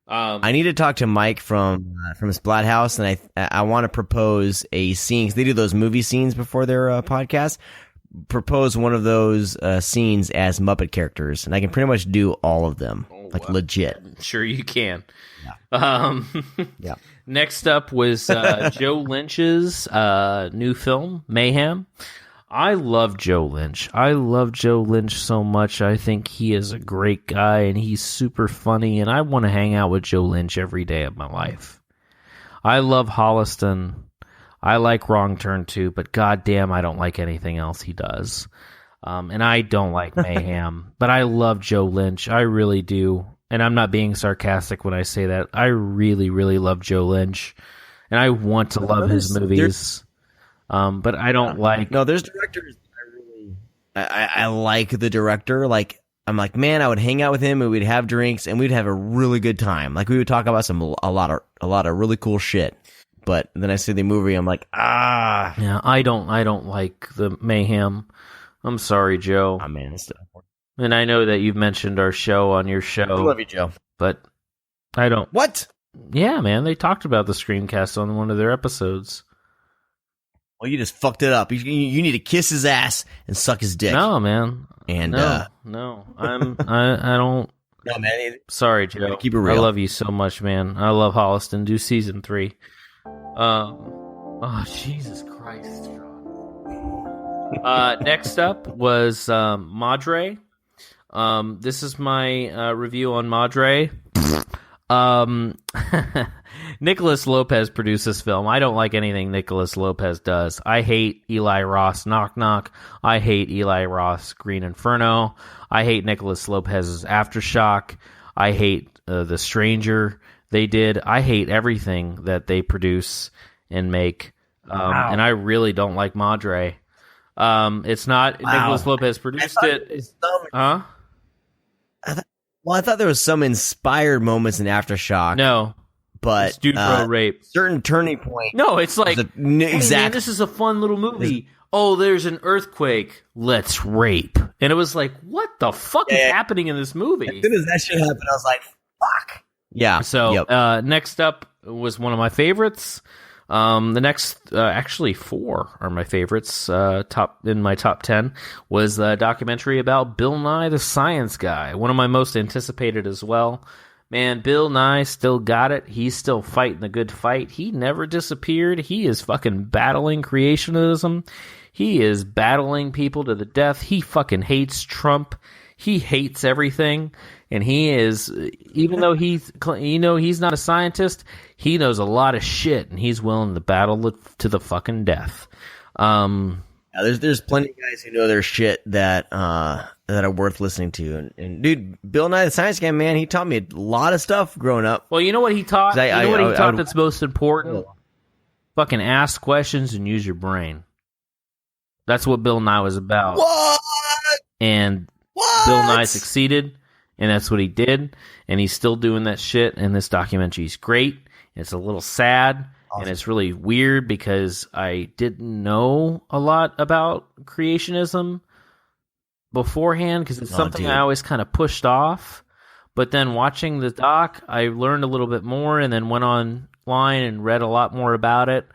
I need to talk to Mike from Splathouse, and I want to propose a scene, because they do those movie scenes before their podcast. Propose one of those scenes as Muppet characters, and I can pretty much do all of them, legit. Sure you can. Yeah. Yeah. Next up was Joe Lynch's new film, Mayhem. I love Joe Lynch. I love Joe Lynch so much. I think he is a great guy, and he's super funny, and I want to hang out with Joe Lynch every day of my life. I love Holliston. I like Wrong Turn too, but goddamn, I don't like anything else he does. And I don't like Mayhem, but I love Joe Lynch. I really do. And I'm not being sarcastic when I say that. I really, really love Joe Lynch, and I want to love his movies. But I don't like... No, there's directors I like the director. Like, I'm like, man, I would hang out with him and we'd have drinks and we'd have a really good time. Like, we would talk about a lot of really cool shit. But then I see the movie, I'm like, ah. Yeah, I don't like the Mayhem. I'm sorry, Joe. Oh, man, and I know that you've mentioned our show on your show. I love you, Joe. But I don't... What? Yeah, man, they talked about the Screamcast on one of their episodes. Well, you just fucked it up. You need to kiss his ass and suck his dick. No, man. And no, I don't. No, man. Sorry, Joe. Keep it real. I love you so much, man. I love Holliston. Do season 3. Oh, Jesus Christ. Next up was Madre. This is my review on Madre. Nicholas Lopez produced this film. I don't like anything Nicholas Lopez does. I hate Eli Roth Knock Knock. I hate Eli Roth's Green Inferno. I hate Nicholas Lopez's Aftershock. I hate The Stranger they did. I hate everything that they produce and make. Wow. And I really don't like Madre. It's not Nicholas Lopez produced it. Huh? I thought there was some inspired moments in Aftershock. No. But it's dude bro rape. Certain turning point. No, it's like, hey, man, this is a fun little movie. Oh, there's an earthquake. Let's rape. And it was like, what the fuck is happening in this movie? As soon as that shit happened, I was like, fuck. Yeah. So next up was one of my favorites. The next, actually 4 are my favorites. In my top 10 was the documentary about Bill Nye the Science Guy. One of my most anticipated as well. Man, Bill Nye still got it. He's still fighting the good fight. He never disappeared. He is fucking battling creationism. He is battling people to the death. He fucking hates Trump. He hates everything. And he is, even though he's not a scientist, he knows a lot of shit, and he's willing to battle to the fucking death. There's plenty of guys who know their shit that are worth listening to. And dude, Bill Nye the Science Guy, man, he taught me a lot of stuff growing up. Well, you know what he taught? That's most important? Fucking ask questions and use your brain. That's what Bill Nye was about. What? And Bill Nye succeeded, and that's what he did, and he's still doing that shit, and this documentary's great. It's a little sad. Awesome. And it's really weird because I didn't know a lot about creationism beforehand because it's something I always kind of pushed off. But then watching the doc, I learned a little bit more and then went online and read a lot more about it.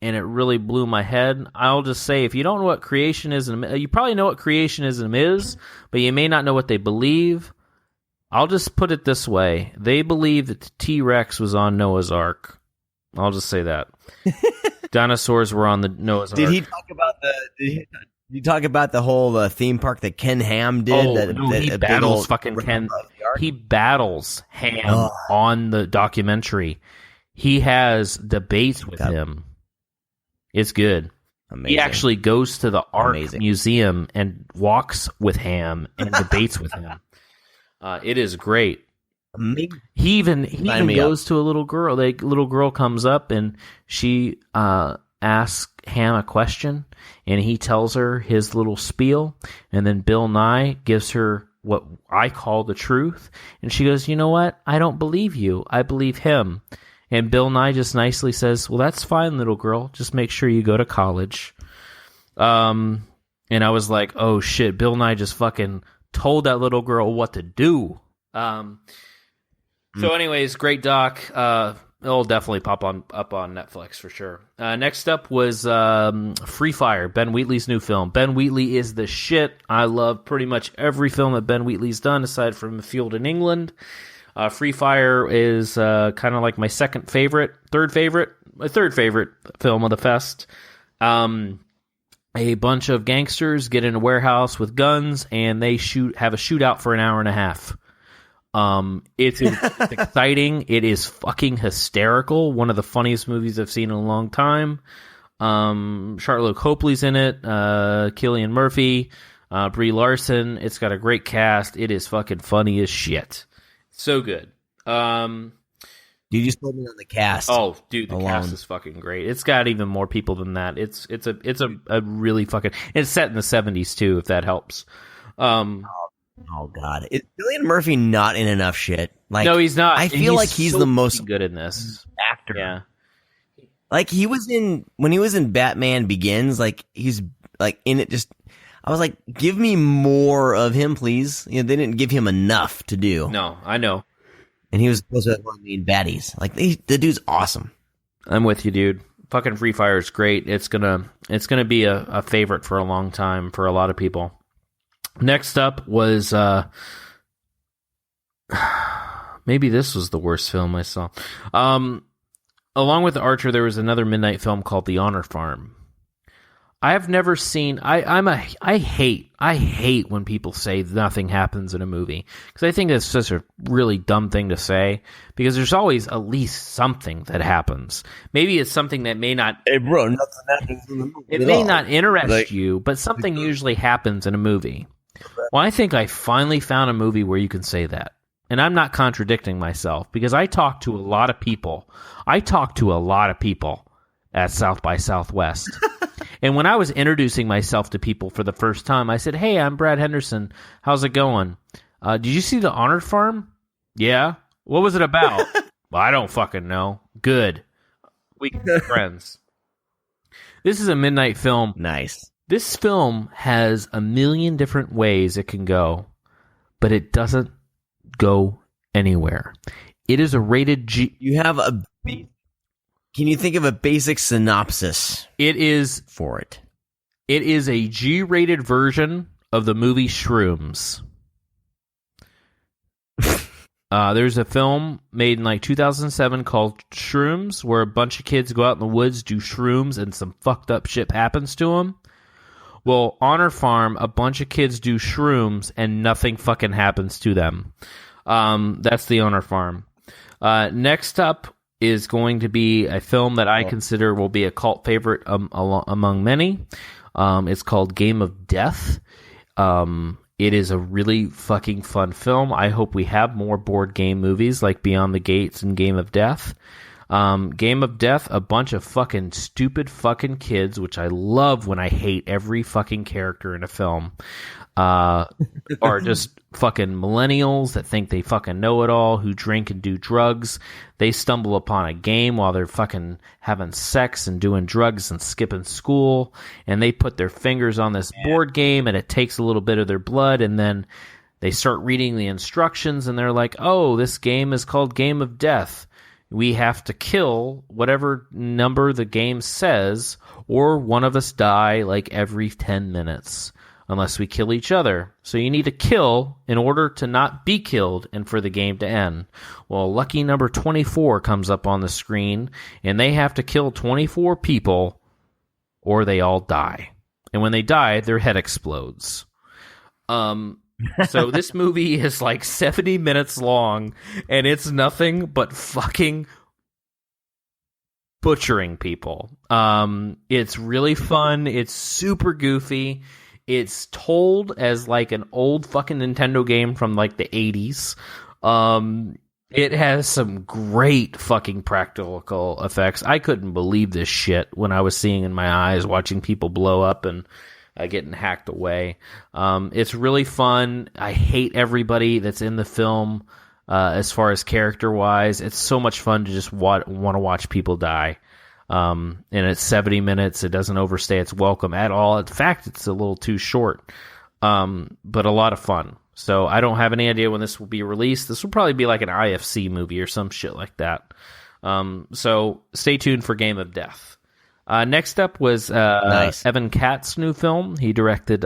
And it really blew my head. I'll just say, if you don't know what creationism is, you probably know what creationism is, but you may not know what they believe. I'll just put it this way. They believe that the T-Rex was on Noah's Ark. I'll just say that. Dinosaurs were on the Noah's Ark. Did he talk about the whole theme park that Ken Ham did? He battles fucking Ken. He battles Ham on the documentary. He has debates with him. It's good. Amazing. He actually goes to the art Amazing. museum and walks with Ham and debates with him. It is great. Amazing. He even Sign me goes to a little girl. The little girl comes up and she asks Ham a question, and he tells her his little spiel, and then Bill Nye gives her what I call the truth, and she goes, "You know what? I don't believe you. I believe him." And Bill Nye just nicely says, "Well, that's fine, little girl. Just make sure you go to college." And I was like, "Oh shit!" Bill Nye just fucking told that little girl what to do. So, anyways, great doc. It'll definitely pop up on Netflix for sure. Next up was Free Fire, Ben Wheatley's new film. Ben Wheatley is the shit. I love pretty much every film that Ben Wheatley's done, aside from Field in England. Free Fire is kind of like my third favorite film of the fest. A bunch of gangsters get in a warehouse with guns, and they have a shootout for an hour and a half. It's exciting. It is fucking hysterical. One of the funniest movies I've seen in a long time. Charlotte Copley's in it. Cillian Murphy, Brie Larson. It's got a great cast. It is fucking funny as shit. So good. Dude, you sold me on the cast. Oh, dude, the cast is fucking great. It's got even more people than that. It's a really fucking. It's set in the 70s too, if that helps. Oh God, is Cillian Murphy not in enough shit? Like, no, he's not. I feel like he's so the most good in this actor. Yeah, like when he was in Batman Begins. Like he's like in it. Just I was like, give me more of him, please. You know, they didn't give him enough to do. No, I know. And he was supposed to have one of the main baddies. Like the dude's awesome. I'm with you, dude. Fucking Free Fire is great. It's gonna be a favorite for a long time for a lot of people. Next up was maybe this was the worst film I saw. Along with Archer, there was another midnight film called The Honor Farm. I have never seen. I hate when people say nothing happens in a movie, because I think that's such a really dumb thing to say, because there's always at least something that happens. Maybe it's something that may not. Hey, bro, nothing happens in the movie. It may not interest you, but something usually happens in a movie. Well, I think I finally found a movie where you can say that. And I'm not contradicting myself, because I talk to a lot of people. At South by Southwest. And when I was introducing myself to people for the first time, I said, "Hey, I'm Brad Henderson. How's it going? Did you see The Honored Farm?" "Yeah." "What was it about?" "Well, I don't fucking know." "Good. We can be friends." This is a midnight film. Nice. This film has a million different ways it can go, but it doesn't go anywhere. It is a rated G. You have a. Can you think of a basic synopsis? It is for it. It is a G-rated version of the movie Shrooms. There's a film made in like 2007 called Shrooms, where a bunch of kids go out in the woods, do shrooms, and some fucked up shit happens to them. Well, Honor Farm, a bunch of kids do shrooms, and nothing fucking happens to them. That's the Honor Farm. Next up is going to be a film that I consider will be a cult favorite among many. It's called Game of Death. It is a really fucking fun film. I hope we have more board game movies like Beyond the Gates and Game of Death. Game of Death, a bunch of fucking stupid fucking kids, which I love when I hate every fucking character in a film, are just fucking millennials that think they fucking know it all, who drink and do drugs. They stumble upon a game while they're fucking having sex and doing drugs and skipping school, and they put their fingers on this board game, and it takes a little bit of their blood, and then they start reading the instructions, and they're like, "Oh, this game is called Game of Death. We have to kill whatever number the game says, or one of us die like every 10 minutes, unless we kill each other. So you need to kill in order to not be killed and for the game to end." Well, lucky number 24 comes up on the screen, and they have to kill 24 people, or they all die. And when they die, their head explodes. So this movie is like 70 minutes long, and it's nothing but fucking butchering people. It's really fun. It's super goofy. It's told as like an old fucking Nintendo game from like the 80s. It has some great fucking practical effects. I couldn't believe this shit when I was seeing in my eyes, watching people blow up and getting hacked away. It's really fun. I hate everybody that's in the film as far as character-wise. It's so much fun to just want to watch people die. And it's 70 minutes. It doesn't overstay its welcome at all. In fact, it's a little too short, but a lot of fun. So I don't have any idea when this will be released. This will probably be like an IFC movie or some shit like that. So stay tuned for Game of Death. Next up was nice. Evan Katz's new film. He directed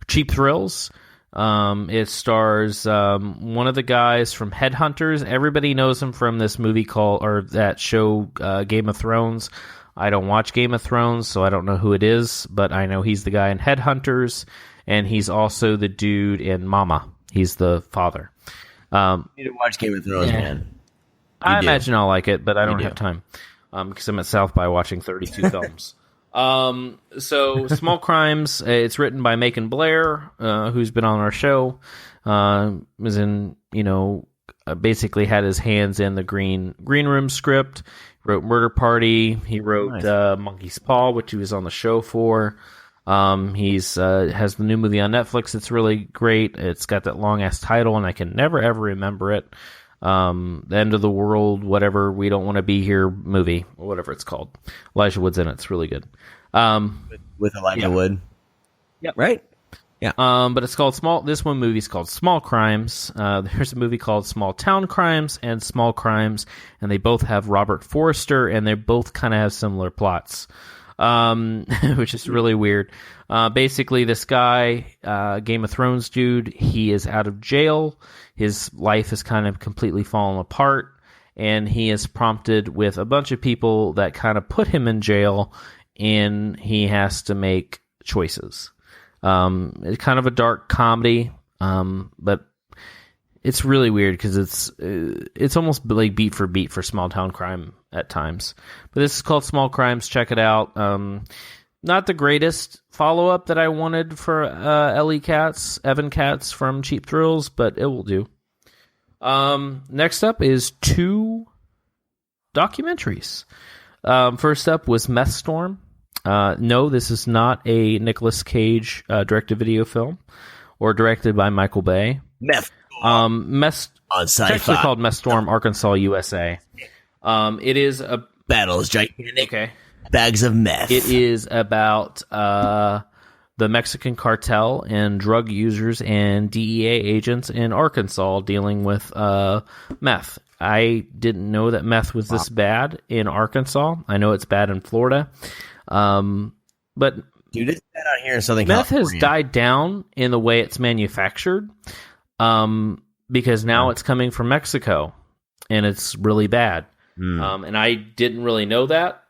Cheap Thrills. It stars one of the guys from Headhunters. Everybody knows him from this movie that show Game of Thrones. I don't watch Game of Thrones, so I don't know who it is, but I know he's the guy in Headhunters, and he's also the dude in Mama. He's the father. You need to watch Game of Thrones, man. I imagine I'll like it, but I don't have time because I'm at South by watching 32 films. So Small Crimes, it's written by Macon Blair, who's been on our show, was in, basically had his hands in the Green Room script, wrote Murder Party, he wrote Monkey's Paw, which he was on the show for. He's has the new movie on Netflix. It's really great. It's got that long ass title, and I can never ever remember it. The End of the World, whatever, We Don't Want to Be Here movie, or whatever it's called. Elijah Wood's in it. It's really good. With Elijah Wood. Yep. Right? Yeah. But it's called this one movie's called Small Crimes. There's a movie called Small Town Crimes and Small Crimes, and they both have Robert Forster, and they both kind of have similar plots. Which is really weird. Basically, this guy, Game of Thrones dude, he is out of jail. His life has kind of completely fallen apart, and he is prompted with a bunch of people that kind of put him in jail, and he has to make choices. It's kind of a dark comedy, but it's really weird because it's almost like beat for beat for small town crime at times. But this is called Small Crimes. Check it out. Not the greatest follow-up that I wanted for Evan Katz from Cheap Thrills, but it will do. Next up is 2 documentaries. First up was Meth Storm. No, this is not a Nicolas Cage direct-to-video film or directed by Michael Bay. Meth on Sci-Fi. It's actually called Meth Storm, Arkansas, USA. It is a battles gigantic bags of meth. It is about the Mexican cartel and drug users and DEA agents in Arkansas dealing with meth. I didn't know that meth was this bad in Arkansas. I know it's bad in Florida, but dude, it's bad out here in Southern California. Meth California. has died down in the way it's manufactured, because now it's coming from Mexico, and it's really bad. And I didn't really know that.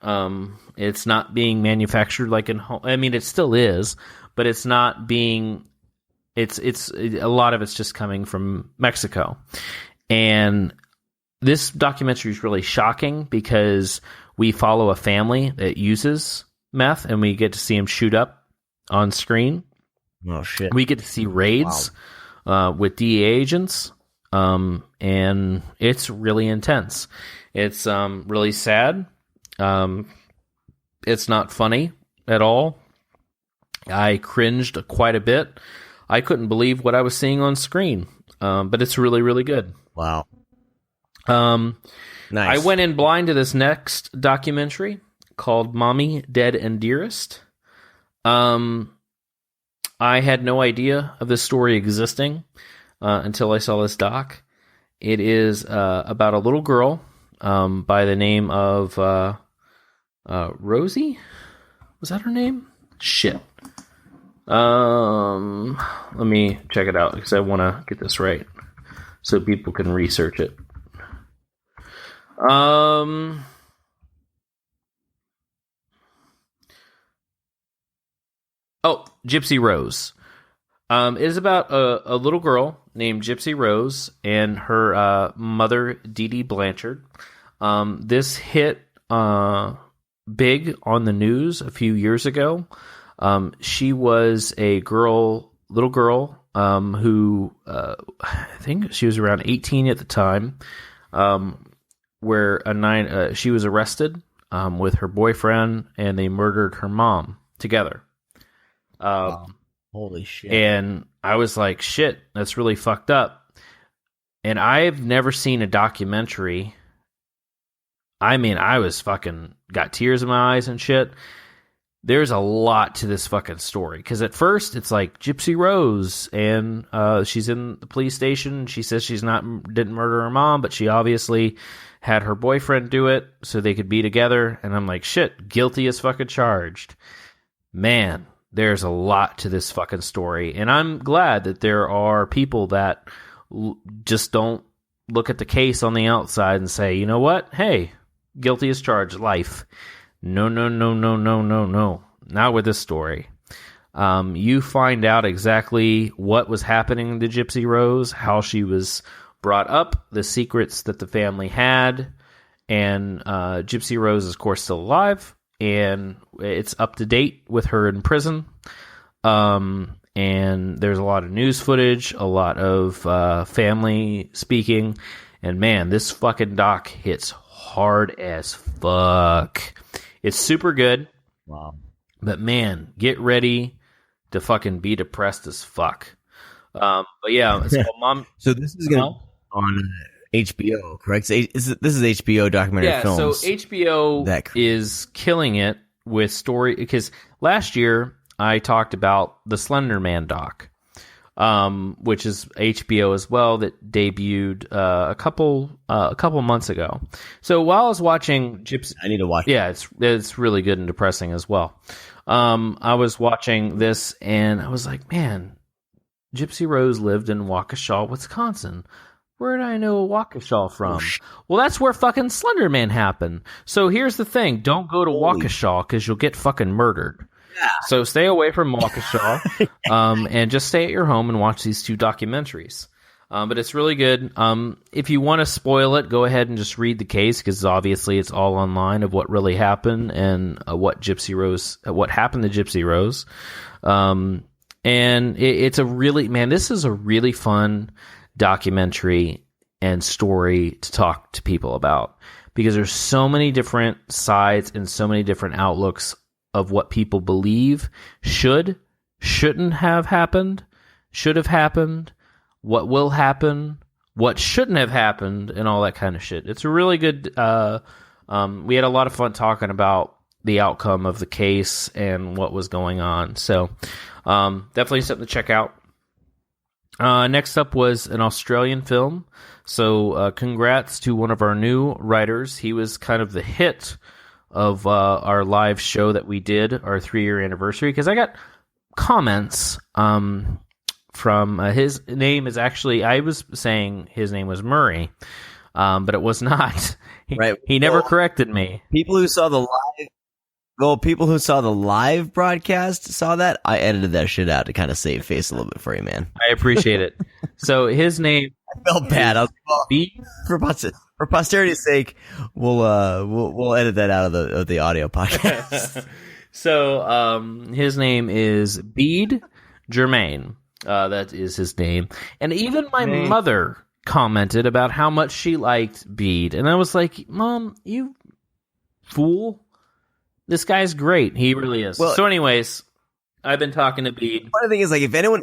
It's not being manufactured like in home. I mean, it still is, but it's not being. It's a lot of it's just coming from Mexico, and this documentary is really shocking because we follow a family that uses meth, and we get to see them shoot up on screen. Oh shit! We get to see raids with DEA agents, and it's really intense. It's really sad. It's not funny at all. I cringed quite a bit. I couldn't believe what I was seeing on screen, but it's really, really good. Wow. Nice. I went in blind to this next documentary called Mommy, Dead, and Dearest. I had no idea of this story existing until I saw this doc. It is about a little girl by the name of Rosie? Was that her name? Shit. Let me check it out because I want to get this right so people can research it. Oh, Gypsy Rose. It is about a little girl named Gypsy Rose and her mother, Dee Dee Blanchard. This hit big on the news a few years ago. She was a little girl, who I think she was around 18 at the time, where she was arrested with her boyfriend, and they murdered her mom together. Wow. Holy shit. And I was like, shit, that's really fucked up. And I've never seen a documentary. I mean, I was fucking got tears in my eyes and shit. There's a lot to this fucking story. Because at first, it's like Gypsy Rose, and she's in the police station. She says didn't murder her mom, but she obviously had her boyfriend do it so they could be together. And I'm like, shit, guilty as fucking charged. Man, there's a lot to this fucking story. And I'm glad that there are people that just don't look at the case on the outside and say, you know what? Hey, guilty as charged, life. No. Not with this story. You find out exactly what was happening to Gypsy Rose, how she was brought up, the secrets that the family had, and Gypsy Rose is, of course, still alive, and it's up to date with her in prison. And there's a lot of news footage, a lot of family speaking, and man, this fucking doc hits hard as fuck. It's super good. Wow. But man, get ready to fucking be depressed as fuck. But yeah, it's called Mom. So this is going to on HBO, correct? This is HBO documentary films. So HBO is killing it with story, because last year I talked about the Slender Man doc, which is HBO as well, that debuted a couple months ago. So while I was watching Gypsy, I need to watch. Yeah, it's really good and depressing as well. I was watching this and I was like, man, Gypsy Rose lived in Waukesha, Wisconsin. Where did I know Waukesha from? Well, that's where fucking Slender Man happened. So here's the thing: don't go to Waukesha because you'll get fucking murdered. Yeah. So stay away from Waukesha, and just stay at your home and watch these two documentaries. But it's really good. If you want to spoil it, go ahead and just read the case, because obviously it's all online of what really happened and what happened to Gypsy Rose. And it's a really, man, this is a really fun documentary and story to talk to people about, because there's so many different sides and so many different outlooks of what people believe shouldn't have happened, should have happened, what will happen, what shouldn't have happened, and all that kind of shit. It's a really good, we had a lot of fun talking about the outcome of the case and what was going on. So, definitely something to check out. Next up was an Australian film. So, congrats to one of our new writers. He was kind of the hit of our live show that we did, our 3-year anniversary, because I got comments from his name is actually, I was saying his name was Murray, but it was not. He never corrected me. People who saw the live broadcast saw that. I edited that shit out to kind of save face a little bit for you, man. I appreciate it. So his name, I felt bad. I was like, for posterity's sake, we'll edit that out of the audio podcast. So his name is Bede Germain. That is his name. And even my mother commented about how much she liked Bede, and I was like, Mom, you fool. This guy's great. He really is. Well, so anyways, I've been talking to Bede. Funny thing is, like, if anyone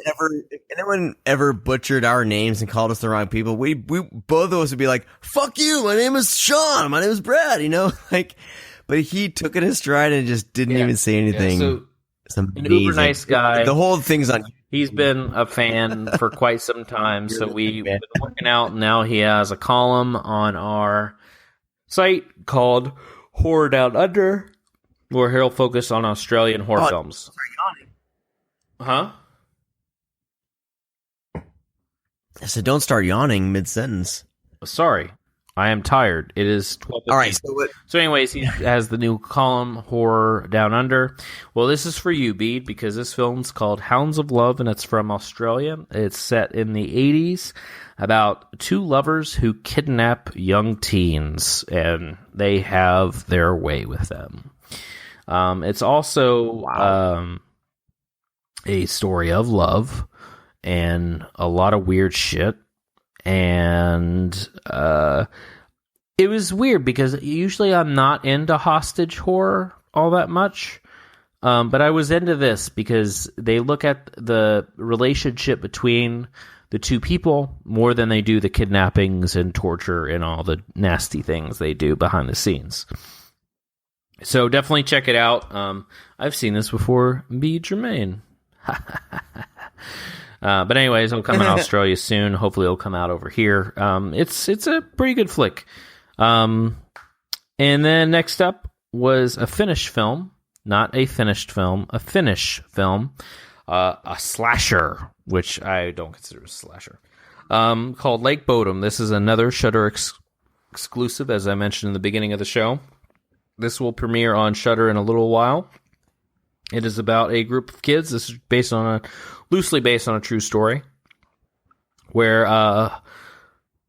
ever butchered our names and called us the wrong people, we both of us would be like, fuck you, my name is Sean, my name is Brad, you know? Like, but he took it in stride and just didn't even say anything. Yeah, so an uber nice guy. The whole thing's on. He's been a fan for quite some time, so we've been working out. Now he has a column on our site called Horror Down Under, where he'll focus on Australian horror films. Start yawning. Huh? I said, don't start yawning mid-sentence. Sorry. I am tired. It is 12. All right. So anyways, he has the new column, Horror Down Under. Well, this is for you, Bede, because this film's called Hounds of Love, and it's from Australia. It's set in the 80s about two lovers who kidnap young teens, and they have their way with them. It's also a story of love and a lot of weird shit. And it was weird because usually I'm not into hostage horror all that much. But I was into this because they look at the relationship between the two people more than they do the kidnappings and torture and all the nasty things they do behind the scenes. So definitely check it out. I've seen this before. Be Jermaine. But anyways, it'll come in Australia soon. Hopefully it'll come out over here. It's a pretty good flick. And then next up was a Finnish film. Not a finished film. A Finnish film. A slasher, which I don't consider a slasher. Called Lake Bodum. This is another Shudder exclusive, as I mentioned in the beginning of the show. This will premiere on Shudder in a little while. It is about a group of kids. This is loosely based on a true story, where a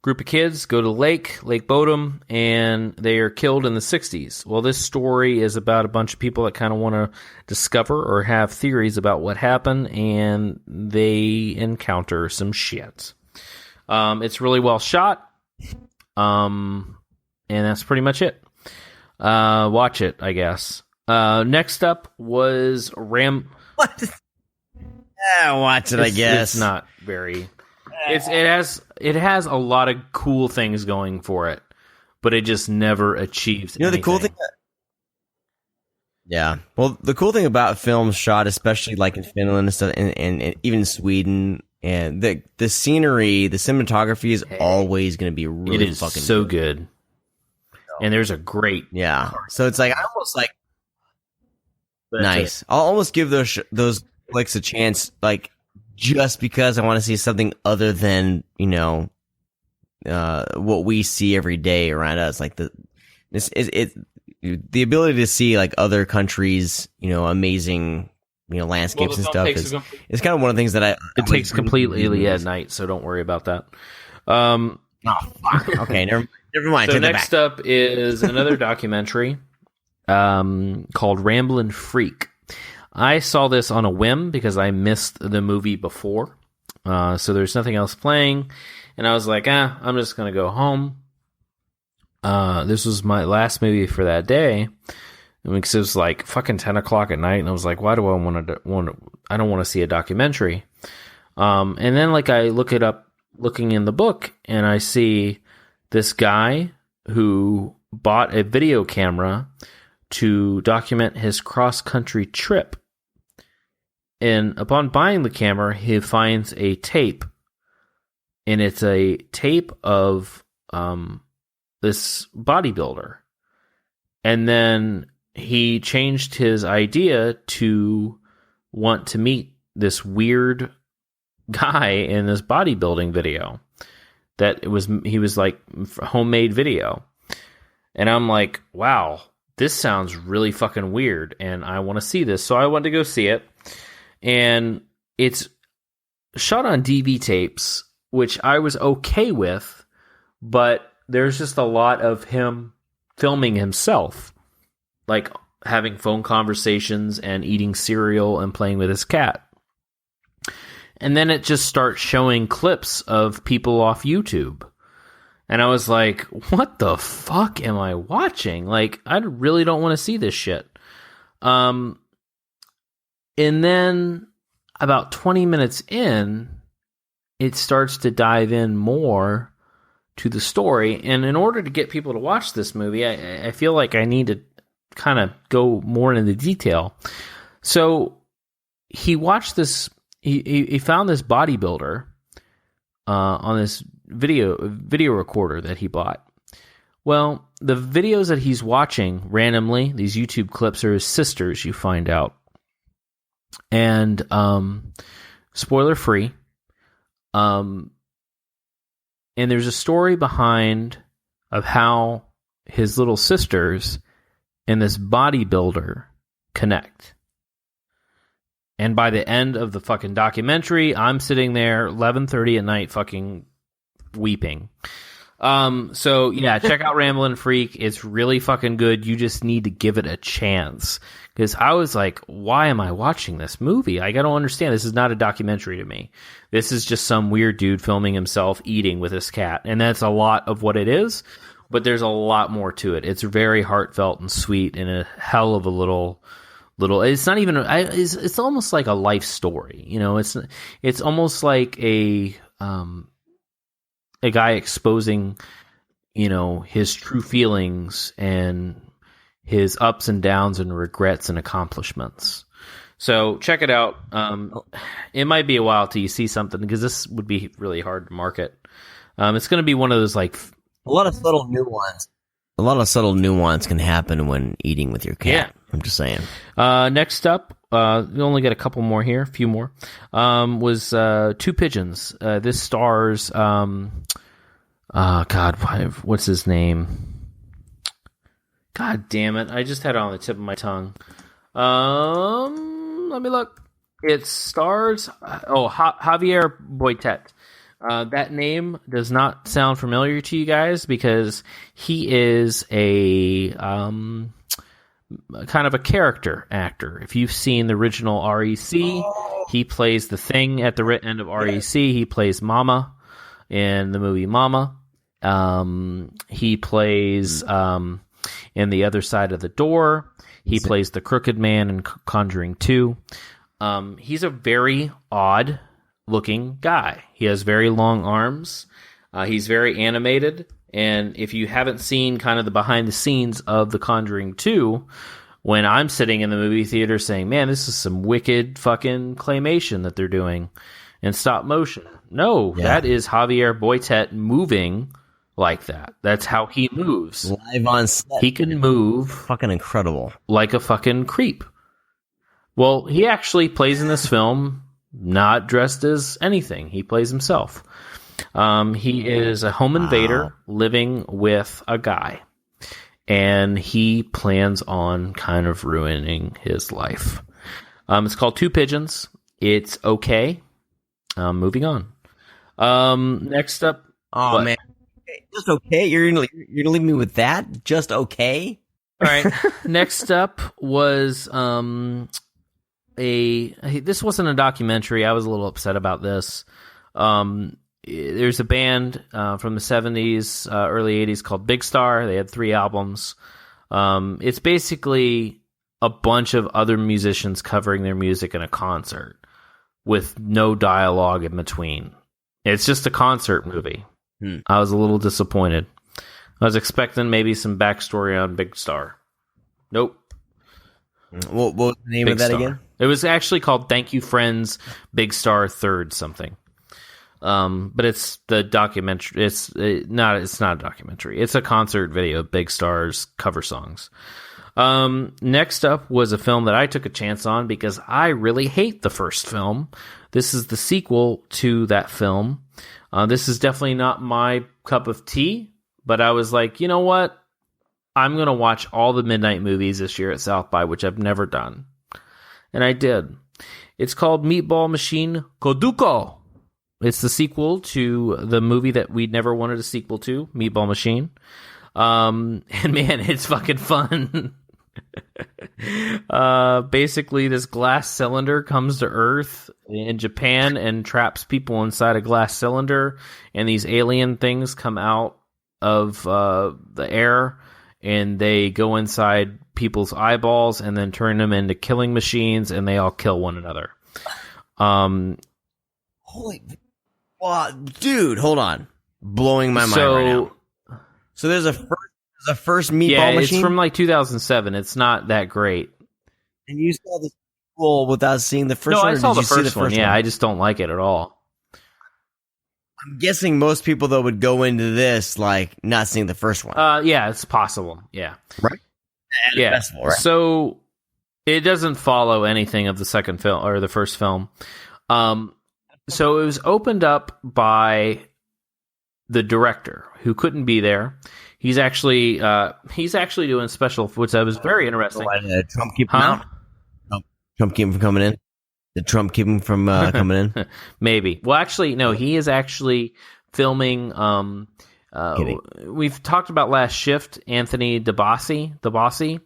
group of kids go to Lake Bodum, and they are killed in the 60s. Well, this story is about a bunch of people that kind of want to discover or have theories about what happened, and they encounter some shit. It's really well shot, and that's pretty much it. Watch it, I guess. Next up was What? Watch it, I guess. It's not very... It has a lot of cool things going for it, but it just never achieves anything. The cool thing... Yeah. Well, the cool thing about films shot, especially like in Finland and stuff, and even Sweden, and the scenery, the cinematography is always going to be really fucking so good. And there's a great... Yeah. So it's like, I almost like... Nice. I'll almost give those flicks a chance, like, just because I want to see something other than, what we see every day around us. Like the ability to see like other countries, amazing, landscapes and stuff is kind of one of the things that it takes completely at night, so don't worry about that. Oh fuck. Okay, never mind. So next up is another documentary called Ramblin Freak. I saw this on a whim because I missed the movie before. So there's nothing else playing. And I was like, I'm just going to go home. This was my last movie for that day. Because it was like fucking 10 o'clock at night. And I was like, why do I I don't want to see a documentary. And then like I look it up, looking in the book, and I see this guy who bought a video camera to document his cross-country trip. And upon buying the camera, he finds a tape. And it's a tape of this bodybuilder. And then he changed his idea to want to meet this weird guy in this bodybuilding video. He was like homemade video. And I'm like, wow, this sounds really fucking weird, and I want to see this. So I went to go see it, and it's shot on DV tapes, which I was okay with, but there's just a lot of him filming himself, like having phone conversations and eating cereal and playing with his cat. And then it just starts showing clips of people off YouTube. And I was like, what the fuck am I watching? Like, I really don't want to see this shit. And then about 20 minutes in, it starts to dive in more to the story. And in order to get people to watch this movie, I feel like I need to kind of go more into detail. So he watched this, he found this bodybuilder on this video recorder that he bought. Well, the videos that he's watching randomly, these YouTube clips, are his sisters, you find out. And spoiler free. And there's a story behind of how his little sisters and this bodybuilder connect. And by the end of the fucking documentary, I'm sitting there 11:30 at night fucking weeping. So yeah, check out Ramblin Freak. It's really fucking good. You just need to give it a chance. Because I was like, why am I watching this movie? I don't understand. This is not a documentary to me. This is just some weird dude filming himself eating with his cat. And that's a lot of what it is. But there's a lot more to it. It's very heartfelt and sweet and a hell of a little. It's not even. It's almost like a life story. You know, it's almost like a guy exposing, you know, his true feelings and his ups and downs and regrets and accomplishments. So check it out. It might be a while till you see something because this would be really hard to market. It's going to be one of those like a lot of subtle nuance. A lot of subtle nuance can happen when eating with your cat. Yeah. I'm just saying. Next up, you only get a couple more here, a few more. Was Two Pigeons. This stars, God, what's his name? God damn it! I just had it on the tip of my tongue. Let me look. It stars Javier Boitet. That name does not sound familiar to you guys because he is a kind of a character actor. If you've seen the original REC, he plays the thing at the end of REC. He plays Mama in the movie Mama. He plays in The Other Side of the Door. He plays the Crooked Man in Conjuring 2. He's a very odd looking guy. He has very long arms. He's very animated. And if you haven't seen kind of the behind the scenes of The Conjuring 2, when I'm sitting in the movie theater saying, man, this is some wicked fucking claymation that they're doing in stop motion. No, that is Javier Boitet moving like that. That's how he moves. Live on set. He can move. Fucking incredible. Like a fucking creep. Well, he actually plays in this film not dressed as anything. He plays himself. He is a home invader living with a guy. And he plans on kind of ruining his life. It's called Two Pigeons. It's okay. Moving on. Next up. Oh, man. Just okay? You're gonna leave me with that? Just okay? All right. Next up was this wasn't a documentary. I was a little upset about this. There's a band from the 70s, early 80s called Big Star. They had 3 albums. It's basically a bunch of other musicians covering their music in a concert with no dialogue in between. It's just a concert movie. I was a little disappointed. I was expecting maybe some backstory on Big Star. Nope. What was the name of that again? It was actually called Thank You Friends, Big Star Third something. But it's the documentary. It's not a documentary. It's a concert video of Big Star's cover songs. Next up was a film that I took a chance on because I really hate the first film. This is the sequel to that film. This is definitely not my cup of tea, but I was like, you know what? I'm going to watch all the midnight movies this year at South by, which I've never done. And I did. It's called Meatball Machine Kodoku. It's the sequel to the movie that we never wanted a sequel to, Meatball Machine. And man, it's fucking fun. Basically, this glass cylinder comes to Earth in Japan and traps people inside a glass cylinder. And these alien things come out of the air and they go inside people's eyeballs and then turn them into killing machines and they all kill one another. Holy... Well, dude, hold on. Blowing my mind right now. So there's a first Meatball Machine? It's from like 2007. It's not that great. And you saw the sequel without seeing the first one? No, I saw the first one. Yeah, I just don't like it at all. I'm guessing most people, though, would go into this like not seeing the first one. Yeah, it's possible. Yeah. Right? Yeah. Festival, right? So it doesn't follow anything of the second film or the first film. So it was opened up by the director, who couldn't be there. He's actually doing special, which I was very interesting. Trump keep him out? Trump keep him from coming in? Did Trump keep him from coming in? Maybe. Well, actually, no. He is actually filming. We've talked about Last Shift. Anthony DeBossi.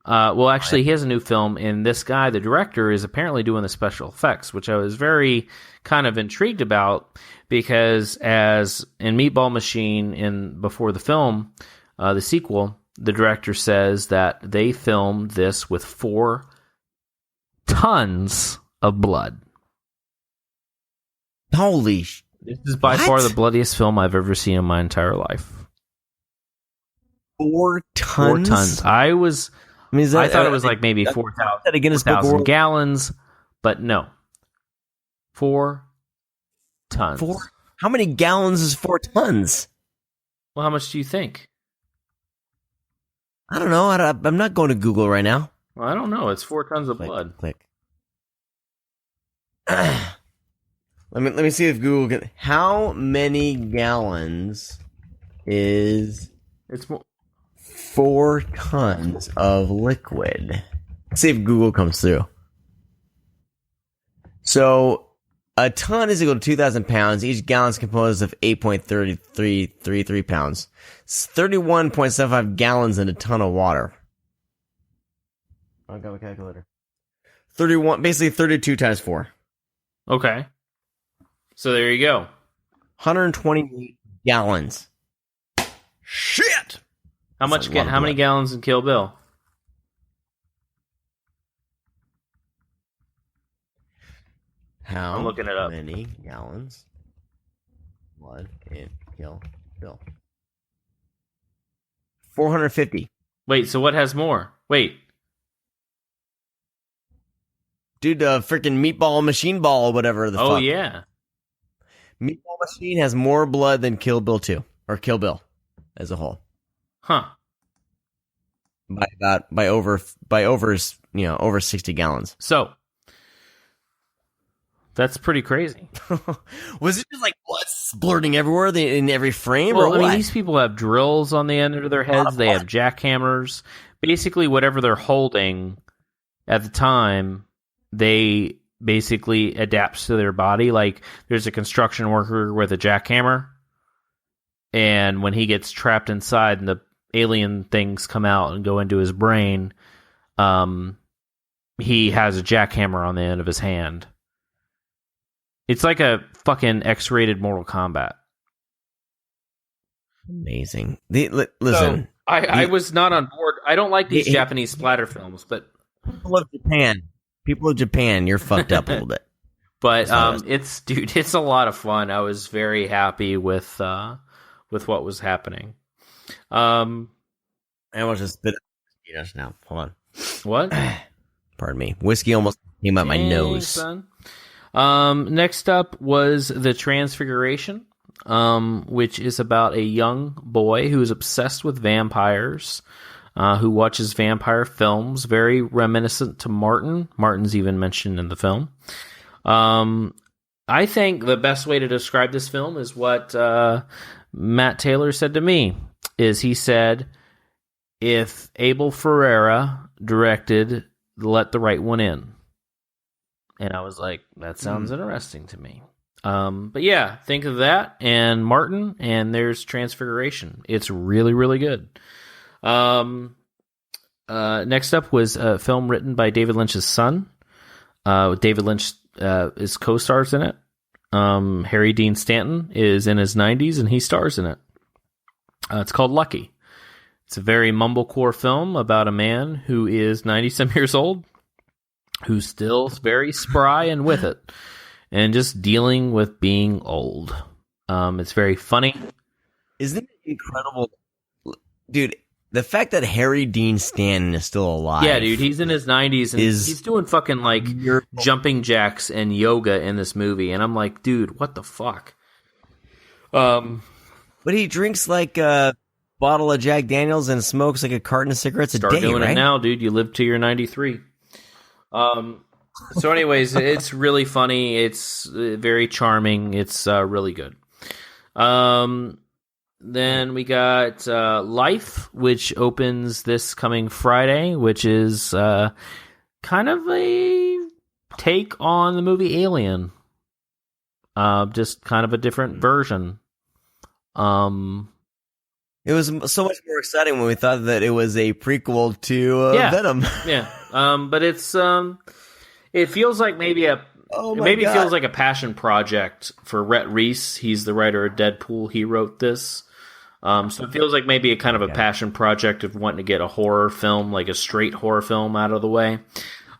Well, actually, he has a new film, and this guy, the director, is apparently doing the special effects, which I was very kind of intrigued about, because as in Meatball Machine, before the film, the sequel, the director says that they filmed this with 4 tons of blood. Holy This is by far the bloodiest film I've ever seen in my entire life. 4 tons? 4 tons. I thought it was like maybe 4,000 gallons, but no. 4 tons. How many gallons is 4 tons? Well, how much do you think? I don't know. I'm not going to Google right now. Well, I don't know. It's 4 tons of blood. Click. Let me see if Google can. How many gallons is 4 tons of liquid? Let's see if Google comes through. So a ton is equal to 2,000 pounds. Each gallon is composed of 8.3333 pounds. It's 31.75 gallons in a ton of water. I got my calculator. basically 32 times 4. Okay. So there you go. 128 gallons. Shit! How many gallons in Kill Bill? I'm looking it up. How many gallons blood in Kill Bill? 450. Wait, so what has more? Wait. Dude, freaking Meatball Machine Ball, whatever the fuck. Oh, yeah. Meatball Machine has more blood than Kill Bill 2, or Kill Bill as a whole. Huh. By over 60 gallons. So that's pretty crazy. Was it just like blood splurting everywhere in every frame? Well, or what? I mean, these people have drills on the end of their heads. They have jackhammers. Basically, whatever they're holding at the time, they basically adapts to their body. Like, there's a construction worker with a jackhammer, and when he gets trapped inside and the alien things come out and go into his brain, he has a jackhammer on the end of his hand. It's like a fucking X-rated Mortal Kombat. Amazing. Listen. So, I was not on board. I don't like these Japanese splatter films, but people of Japan, you're fucked up a little bit. But it's a lot of fun. I was very happy with what was happening. I almost just spit it now. Hold on. What? Pardon me. Whiskey almost came out my nose. Son. Next up was the Transfiguration, which is about a young boy who is obsessed with vampires, who watches vampire films, very reminiscent to Martin. Martin's even mentioned in the film. I think the best way to describe this film is what Matt Taylor said to me. He said, if Abel Ferreira directed Let the Right One In. And I was like, that sounds interesting to me. But yeah, think of that and Martin, and there's Transfiguration. It's really, really good. Next up was a film written by David Lynch's son. David Lynch is co-stars in it. Harry Dean Stanton is in his 90s, and he stars in it. It's called Lucky. It's a very mumblecore film about a man who is 90-some years old, who's still very spry and with it, and just dealing with being old. It's very funny. Isn't it incredible? Dude, the fact that Harry Dean Stanton is still alive. Yeah, dude, he's in his 90s, and he's doing fucking, like, jumping jacks and yoga in this movie, and I'm like, dude, what the fuck? But he drinks, like, a bottle of Jack Daniels and smokes, like, a carton of cigarettes a day, right? Start doing it now, dude. You live till you're 93. So anyways, it's really funny. It's very charming. It's really good. Then we got Life, which opens this coming Friday, which is kind of a take on the movie Alien. Just kind of a different version. It was so much more exciting when we thought that it was a prequel to Venom. Yeah. But it's it feels like maybe it feels like a passion project for Rhett Reese. He's the writer of Deadpool. He wrote this. So it feels like maybe a kind of a passion project of wanting to get a horror film, like a straight horror film, out of the way.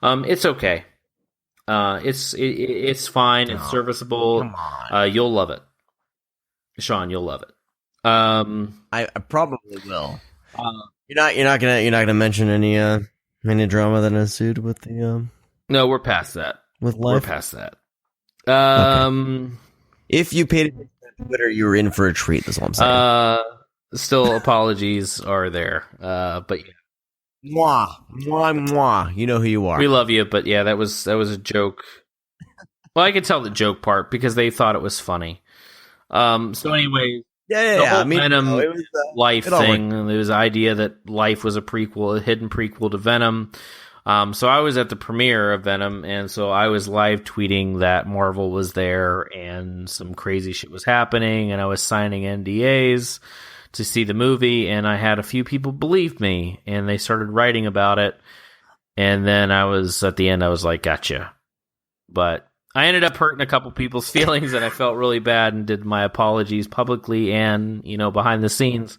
It's okay. It's fine. It's serviceable. You'll love it, Sean. You'll love it. I probably will. You're not gonna mention any drama that ensued with the No, we're past that. With Life? We're past that. Okay. If you paid attention on Twitter, you were in for a treat. That's all I'm saying. Still, apologies are there. But yeah. Mwah, mwah, mwah. You know who you are. We love you, but yeah, that was a joke. Well, I could tell the joke part because they thought it was funny. So anyway, the whole Venom Life thing. There was the idea that Life was a prequel, a hidden prequel to Venom. So I was at the premiere of Venom, and so I was live tweeting that Marvel was there and some crazy shit was happening, and I was signing NDAs to see the movie, and I had a few people believe me, and they started writing about it, and then at the end, I was like, gotcha. But I ended up hurting a couple people's feelings, and I felt really bad and did my apologies publicly and, behind the scenes.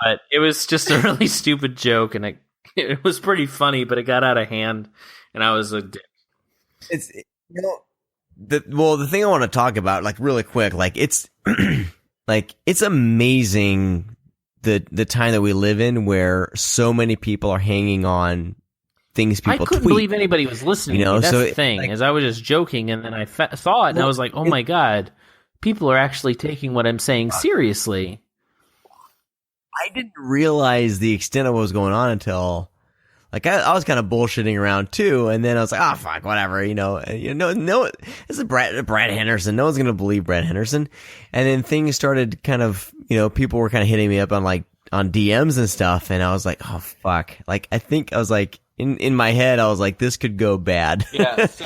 But it was just a really stupid joke, and it was pretty funny, but it got out of hand, and I was a dick. It's the thing I want to talk about, like, really quick, like, it's like, it's amazing the time that we live in where so many people are hanging on things people I couldn't tweet. believe anybody was listening. That's the thing, is I was just joking, and then I saw it, and I was like, oh my god, people are actually taking what I'm saying seriously. I didn't realize the extent of what was going on until, like, I was kind of bullshitting around too, and then I was like, oh fuck, whatever, no, this is Brad Henderson. No one's gonna believe Brad Henderson. And then things started kind of, people were kind of hitting me up on DMs and stuff, and I was like, oh fuck, like I think I was like in my head, I was like, this could go bad. Yeah. So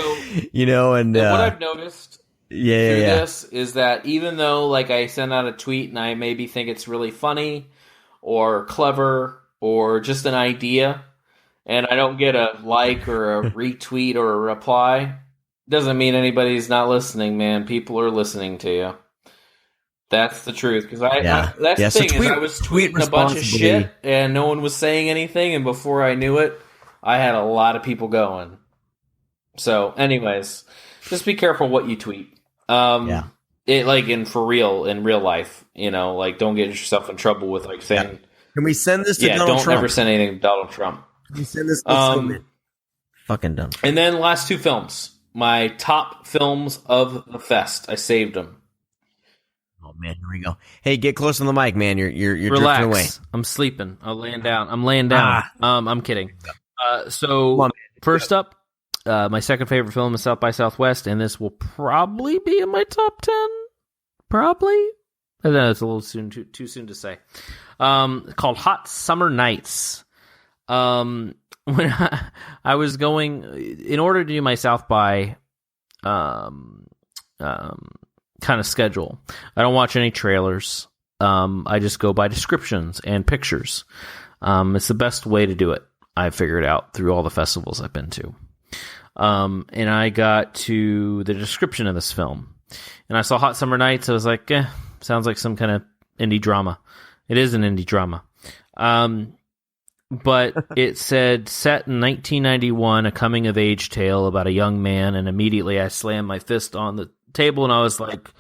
and what I've noticed through this is that even though like I send out a tweet and I maybe think it's really funny or clever or just an idea, and I don't get a like or a retweet or a reply, doesn't mean anybody's not listening, man. People are listening to you. That's the truth. Because that's the thing, is I was tweeting a bunch of shit and no one was saying anything, and before I knew it, I had a lot of people going. So, anyways, just be careful what you tweet. In real life, don't get yourself in trouble with saying. Yeah. Can we send this to Donald Trump? Don't ever send anything to Donald Trump. Can we send this to fucking dumb. And then last two films, my top films of the fest. I saved them. Oh man, here we go. Hey, get close on the mic, man. You're Relax. drifting away. I'm sleeping. I'm laying down. I'm kidding. First up, my second favorite film is South by Southwest, and this will probably be in my top 10. Probably. I know it's a little too soon to say. Called Hot Summer Nights. When I was going, in order to do my South by kind of schedule, I don't watch any trailers. I just go by descriptions and pictures. It's the best way to do it. I figured out through all the festivals I've been to. And I got to the description of this film, and I saw Hot Summer Nights. I was like, sounds like some kind of indie drama. It is an indie drama. But it said set in 1991, a coming-of-age tale about a young man, and immediately I slammed my fist on the table, and I was like,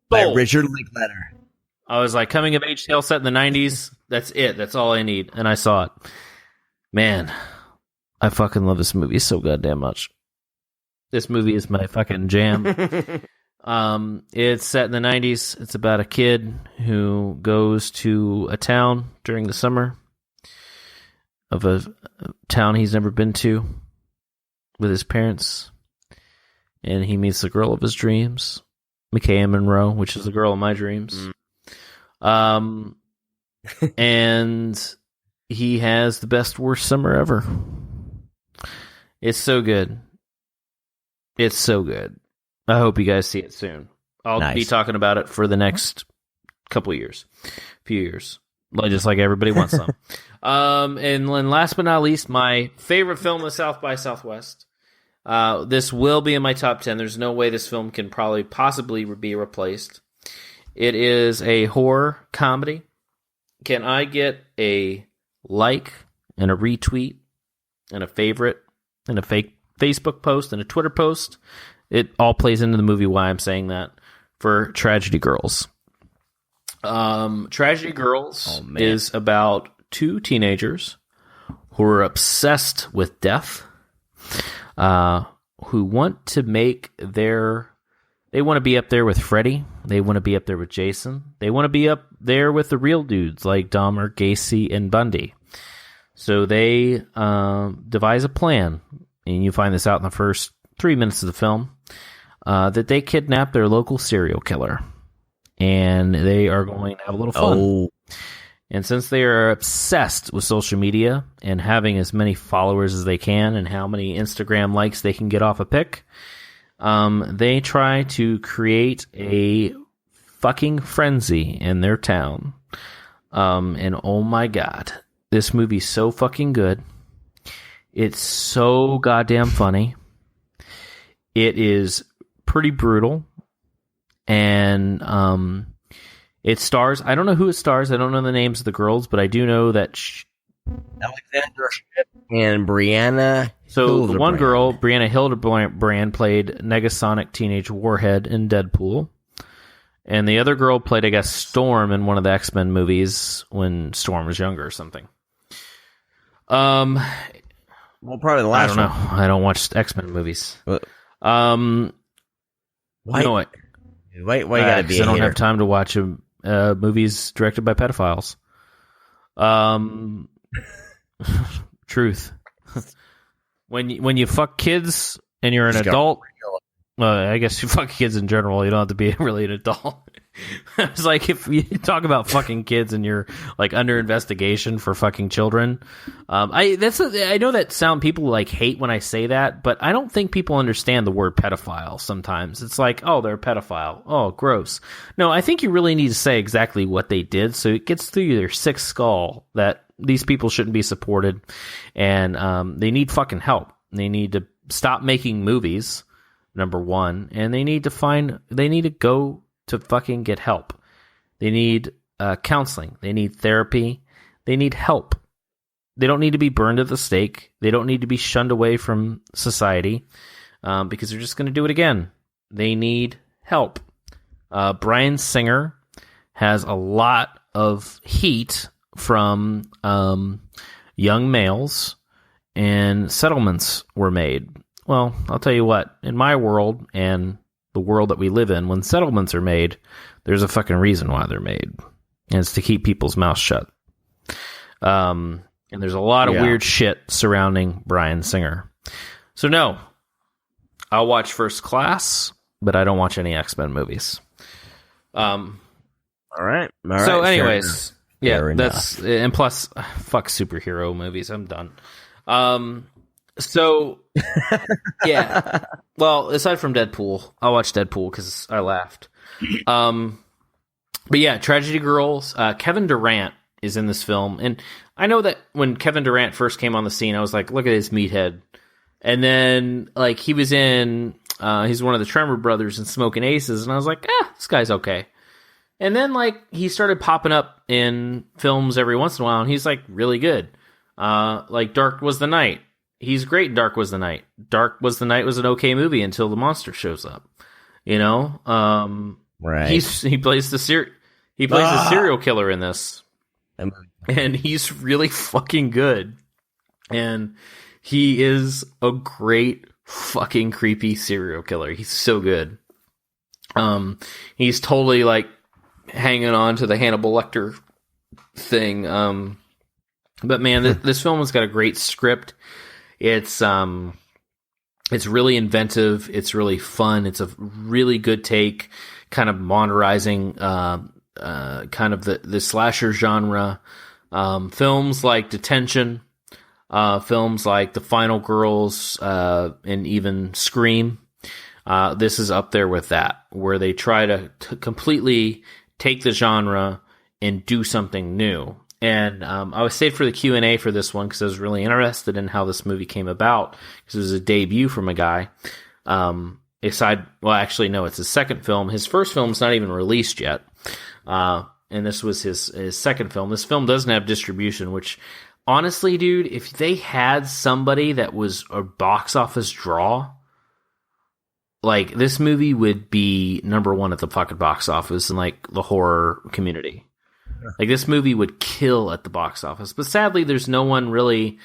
by Richard Linklater. I was like, coming-of-age tale set in the 90s, that's it. That's all I need. And I saw it. Man, I fucking love this movie so goddamn much. This movie is my fucking jam. It's set in the 90s. It's about a kid who goes to a town during the summer of a town he's never been to with his parents, and he meets the girl of his dreams, Micaiah Monroe, which is the girl of my dreams. And he has the best worst summer ever. It's so good. It's so good. I hope you guys see it soon. I'll be talking about it for the next few years, just like everybody wants them. And then last but not least, my favorite film of South by Southwest. This will be in my top 10. There's no way this film can possibly be replaced. It is a horror comedy. Can I get a like and a retweet and a favorite and a fake Facebook post and a Twitter post? It all plays into the movie why I'm saying that. For Tragedy Girls. Tragedy Girls is about two teenagers who are obsessed with death, who want to they want to be up there with Freddy. They want to be up there with Jason. They want to be up there with the real dudes like Dahmer, Gacy, and Bundy. So they devise a plan, and you find this out in the first 3 minutes of the film, that they kidnap their local serial killer. And they are going to have a little fun. Oh. And since they are obsessed with social media and having as many followers as they can and how many Instagram likes they can get off a pic, they try to create a fucking frenzy in their town. And oh my God, this movie's so fucking good. It's so goddamn funny. It is pretty brutal. And it stars, I don't know who it stars, I don't know the names of the girls, but I do know that Alexandra Shipp and Brianna So the one girl, Brianna Hildebrand, played Negasonic Teenage Warhead in Deadpool. And the other girl played, I guess, Storm in one of the X-Men movies when Storm was younger or something. Well, probably the last one. I don't know. I don't watch X-Men movies. Why? You know what? Why you gotta be? I don't have time to watch movies directed by pedophiles. Truth. When you fuck kids and you're an adult, I guess you fuck kids in general. You don't have to be really an adult. It's like if you talk about fucking kids and you're like under investigation for fucking children. I know that people like hate when I say that, but I don't think people understand the word pedophile. Sometimes it's like, oh, they're a pedophile. Oh, gross. No, I think you really need to say exactly what they did, so it gets through your sick skull that these people shouldn't be supported, and they need fucking help. They need to stop making movies. Number one, and they need to go to fucking get help. They need counseling. They need therapy. They need help. They don't need to be burned at the stake. They don't need to be shunned away from society because they're just going to do it again. They need help. Bryan Singer has a lot of heat from young males, and settlements were made. Well, I'll tell you what, in my world and the world that we live in, when settlements are made, there's a fucking reason why they're made. And it's to keep people's mouths shut. And there's a lot of weird shit surrounding Bryan Singer. So no, I'll watch First Class, but I don't watch any X-Men movies. All right. So anyways, that's, and plus, fuck superhero movies. I'm done. So, yeah. Well, aside from Deadpool, I watched Deadpool because I laughed. But yeah, Tragedy Girls. Kevin Durant is in this film, and I know that when Kevin Durant first came on the scene, I was like, "Look at his meathead." And then, like, he was in, he's one of the Tremor brothers in Smoking Aces, and I was like, this guy's okay. And then, like, he started popping up in films every once in a while, and he's like really good. Like Dark Was the Night. He's great in Dark Was the Night. Dark Was the Night was an okay movie until the monster shows up. You know? Right. He plays the serial killer in this. And he's really fucking good. And he is a great fucking creepy serial killer. He's so good. He's totally like hanging on to the Hannibal Lecter thing. But man, this film has got a great script. It's really inventive. It's really fun. It's a really good take. kind of modernizing kind of the slasher genre. Films like Detention, films like The Final Girls, and even Scream. This is up there with that, where they try to completely take the genre and do something new. And I was saved for the Q&A for this one because I was really interested in how this movie came about, because it was a debut from a guy. Actually, no, it's his second film. His first film's not even released yet. And this was his second film. This film doesn't have distribution, which, honestly, dude, if they had somebody that was a box office draw, like, this movie would be number one at the fucking box office in, like, the horror community. Like, this movie would kill at the box office. But sadly, there's no one really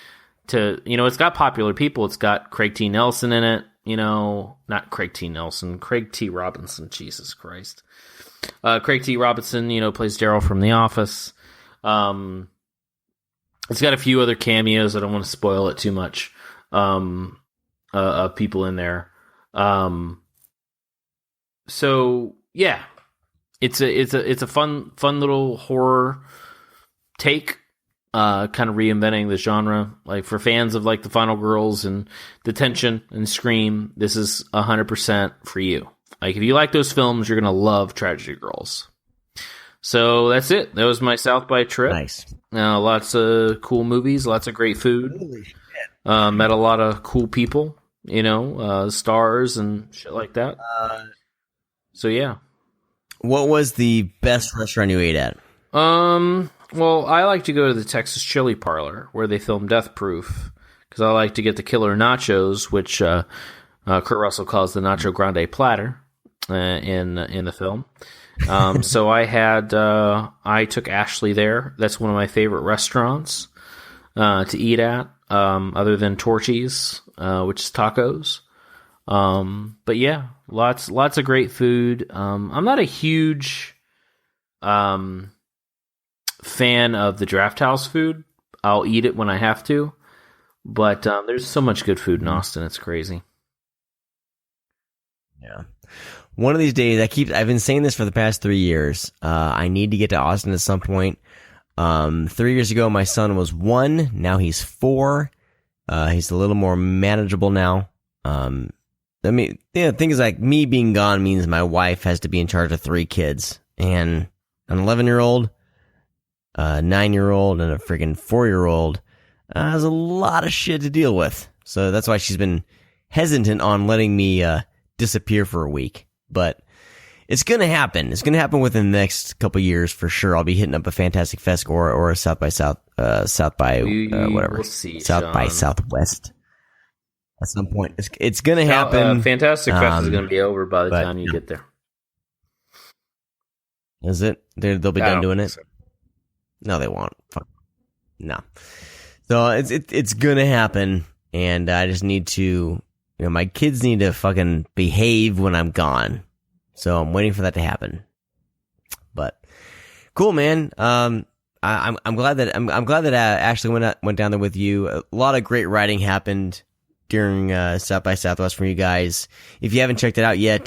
to, it's got popular people. It's got Craig T. Nelson in it, not Craig T. Nelson, Craig T. Robinson, Jesus Christ. Craig T. Robinson, plays Daryl from The Office. It's got a few other cameos. I don't want to spoil it too much. Of people in there. So yeah, it's a fun little horror take. Kind of reinventing the genre, like for fans of like The Final Girls and Detention and Scream. This is 100% for you. Like, if you like those films, you're gonna love Tragedy Girls. So that's it. That was my South by trip. Nice. Lots of cool movies, lots of great food. Holy shit. Met a lot of cool people, stars and shit like that. So yeah. What was the best restaurant you ate at? Well, I like to go to the Texas Chili Parlor, where they film Death Proof, because I like to get the killer nachos, which Kurt Russell calls the Nacho Grande platter in the film. So I took Ashley there. That's one of my favorite restaurants to eat at, other than Torchy's, which is tacos. But yeah, lots of great food. I'm not a huge fan of the Draft House food. I'll eat it when I have to, but there's so much good food in Austin. It's crazy. Yeah. One of these days, I've been saying this for the past 3 years. I need to get to Austin at some point. 3 years ago, my son was 1. Now he's 4. He's a little more manageable now. The thing is, like, me being gone means my wife has to be in charge of 3 kids, and an 11-year-old, a 9-year-old, and a freaking 4-year-old has a lot of shit to deal with. So that's why she's been hesitant on letting me disappear for a week. But it's gonna happen. It's gonna happen within the next couple years for sure. I'll be hitting up a Fantastic Fest or a South by whatever, South by Southwest at some point. It's gonna happen. Fantastic Fest is gonna be over by the time you get there. Is it? They'll be done doing it. So. No, they won't. Fuck. No. So it's gonna happen, and I just need to. My kids need to fucking behave when I'm gone. So I'm waiting for that to happen. But cool, man. I'm glad that Ashley went down there with you. A lot of great writing happened during South by Southwest from you guys. If you haven't checked it out yet,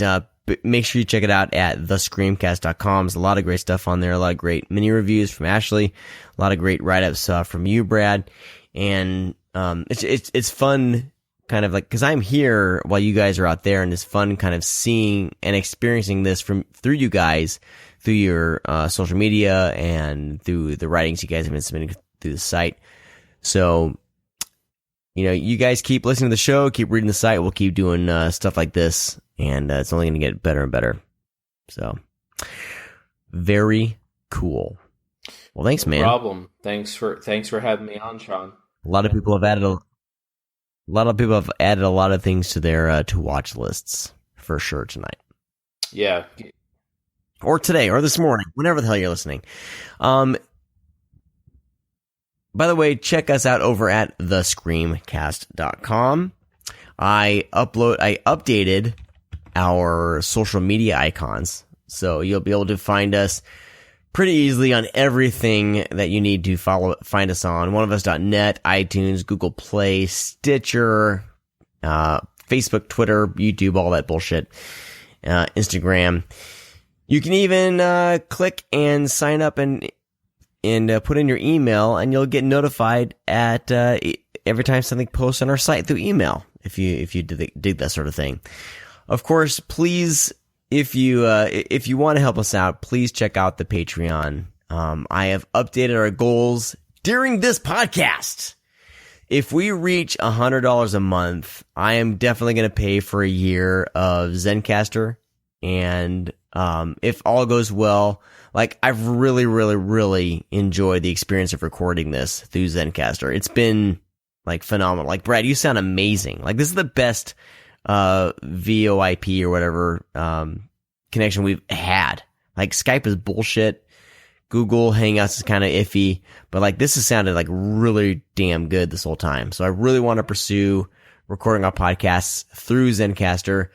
make sure you check it out at thescreamcast.com. There's a lot of great stuff on there. A lot of great mini reviews from Ashley. A lot of great write-ups from you, Brad. And it's fun. Kind of like, because I'm here while you guys are out there, and it's fun kind of seeing and experiencing this through you guys, through your social media and through the writings you guys have been submitting through the site. So, you guys keep listening to the show, keep reading the site. We'll keep doing stuff like this, and it's only going to get better and better. So, very cool. Well, thanks, man. No problem. Thanks for having me on, Sean. A lot of people have added a lot of things to their to watch lists for sure tonight. Yeah. Or today, or this morning, whenever the hell you're listening. By the way, check us out over at thescreamcast.com. I updated our social media icons, so you'll be able to find us pretty easily on everything that you need to find us on. oneofus.net, iTunes, Google Play, Stitcher, Facebook, Twitter, YouTube, all that bullshit. Instagram. You can even click and sign up and put in your email, and you'll get notified at every time something posts on our site through email. If you dig that sort of thing. Of course, please, if you want to help us out, please check out the Patreon. I have updated our goals during this podcast. If we reach $100 a month, I am definitely going to pay for a year of Zencastr. And if all goes well, like, I've really, really, really enjoyed the experience of recording this through Zencastr. It's been, like, phenomenal. Like, Brad, you sound amazing. Like, this is the best VoIP or whatever connection we've had. Like, Skype is bullshit. Google Hangouts is kind of iffy, but like, this has sounded like really damn good this whole time. So I really want to pursue recording our podcasts through Zencastr.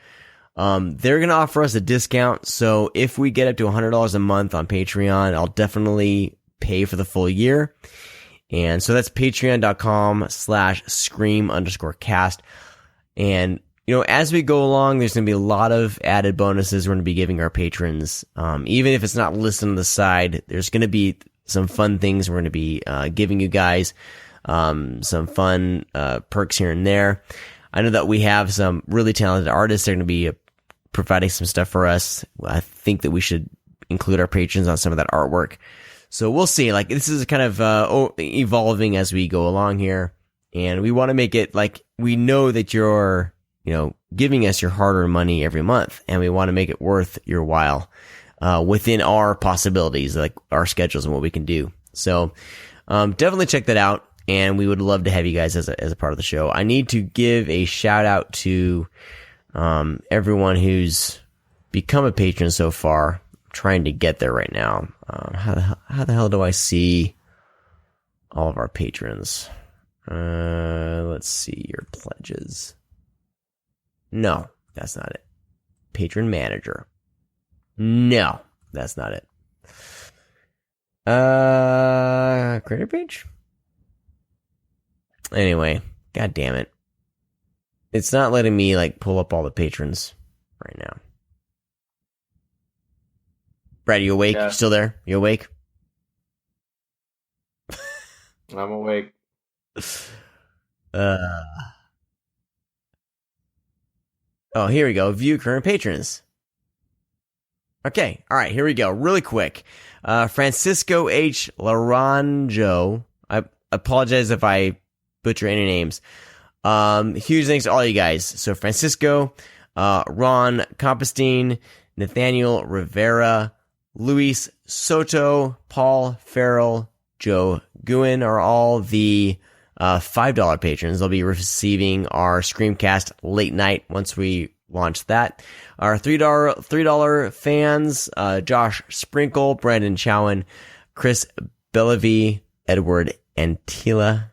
They're going to offer us a discount. So if we get up to $100 a month on Patreon, I'll definitely pay for the full year. And so that's patreon.com/scream_cast. And, you know, as we go along, there's going to be a lot of added bonuses we're going to be giving our patrons. Even if it's not listed on the side, there's going to be some fun things we're going to be giving you guys. Some fun perks here and there. I know that we have some really talented artists that are going to be providing some stuff for us. I think that we should include our patrons on some of that artwork. So we'll see. Like, this is kind of evolving as we go along here. And we want to make it like, we know that you're, you know, giving us your hard-earned money every month, and we want to make it worth your while, within our possibilities, like our schedules and what we can do. So, definitely check that out, and we would love to have you guys as a part of the show. I need to give a shout out to, everyone who's become a patron so far. I'm trying to get there right now. How the hell do I see all of our patrons? Let's see your pledges. No, that's not it. Patron manager. No, that's not it. Creator page? Anyway, god damn it. It's not letting me, like, pull up all the patrons right now. Brad, you awake? Yeah. You still there? You awake? I'm awake. Oh, here we go. View current patrons. Okay. All right. Here we go. Really quick. Francisco H. Laranjo. I apologize if I butcher any names. Huge thanks to all you guys. So Francisco, Ron Compostine, Nathaniel Rivera, Luis Soto, Paul Farrell, Joe Guin are all the $5 patrons. They'll be receiving our Screamcast late night once we launch that. Our $3 fans, Josh Sprinkle, Brandon Chowan, Chris Bellevue, Edward Antila.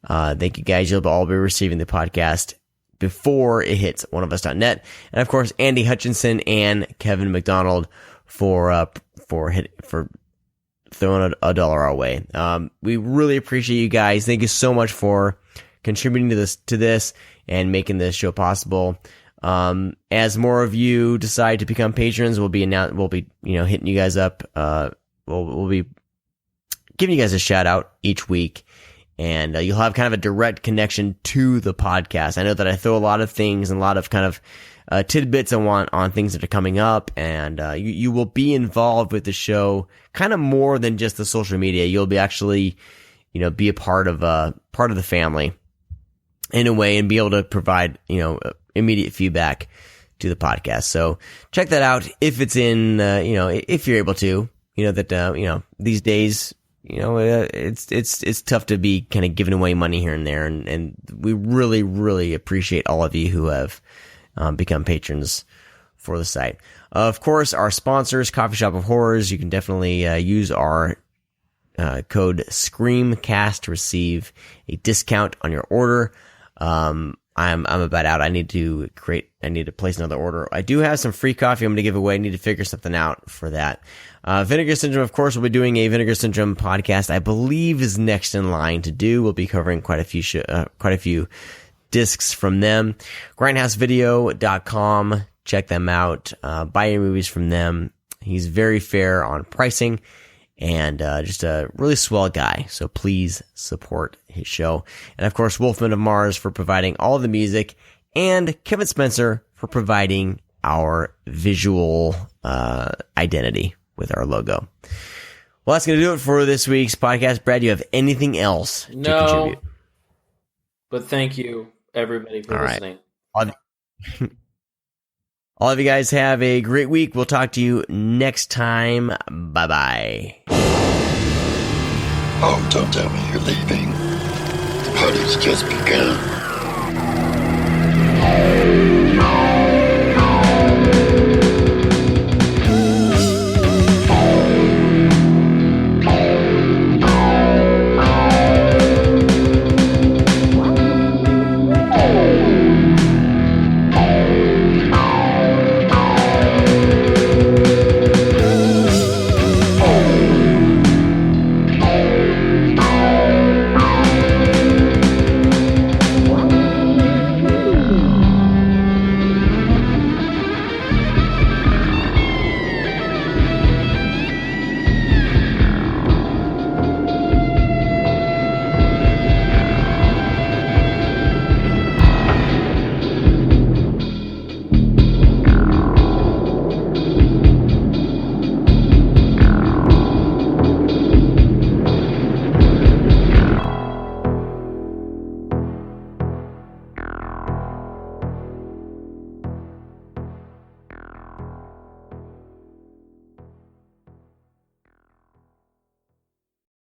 Thank you guys. You'll all be receiving the podcast before it hits oneofus.net. And of course, Andy Hutchinson and Kevin McDonald for throwing a dollar our way. We really appreciate you guys. Thank you so much for contributing to this and making this show possible. As more of you decide to become patrons, we'll be hitting you guys up. We'll be giving you guys a shout out each week, and you'll have kind of a direct connection to the podcast. I know that I throw a lot of things and a lot of kind of tidbits on things that are coming up, and you will be involved with the show kind of more than just the social media. You'll be actually, be a part of the family in a way, and be able to provide, immediate feedback to the podcast. So check that out if it's in, if you're able to, these days, it's tough to be kind of giving away money here and there. And we really, really appreciate all of you who have become patrons for the site. Of course, our sponsors, Coffee Shop of Horrors, you can definitely use our code Screamcast to receive a discount on your order. I'm about out. I need to place another order. I do have some free coffee I'm going to give away. I need to figure something out for that. Vinegar Syndrome, of course, we'll be doing a Vinegar Syndrome podcast, I believe is next in line to do. We'll be covering quite a few discs from them. Grindhousevideo.com. Check them out. Buy your movies from them. He's very fair on pricing and just a really swell guy. So please support his show. And of course, Wolfman of Mars for providing all the music, and Kevin Spencer for providing our visual identity with our logo. Well, that's going to do it for this week's podcast. Brad, do you have anything else to contribute? But thank you, everybody, for listening. All of you guys have a great week. We'll talk to you next time. Bye-bye. Oh, don't tell me you're leaving. The party's just begun.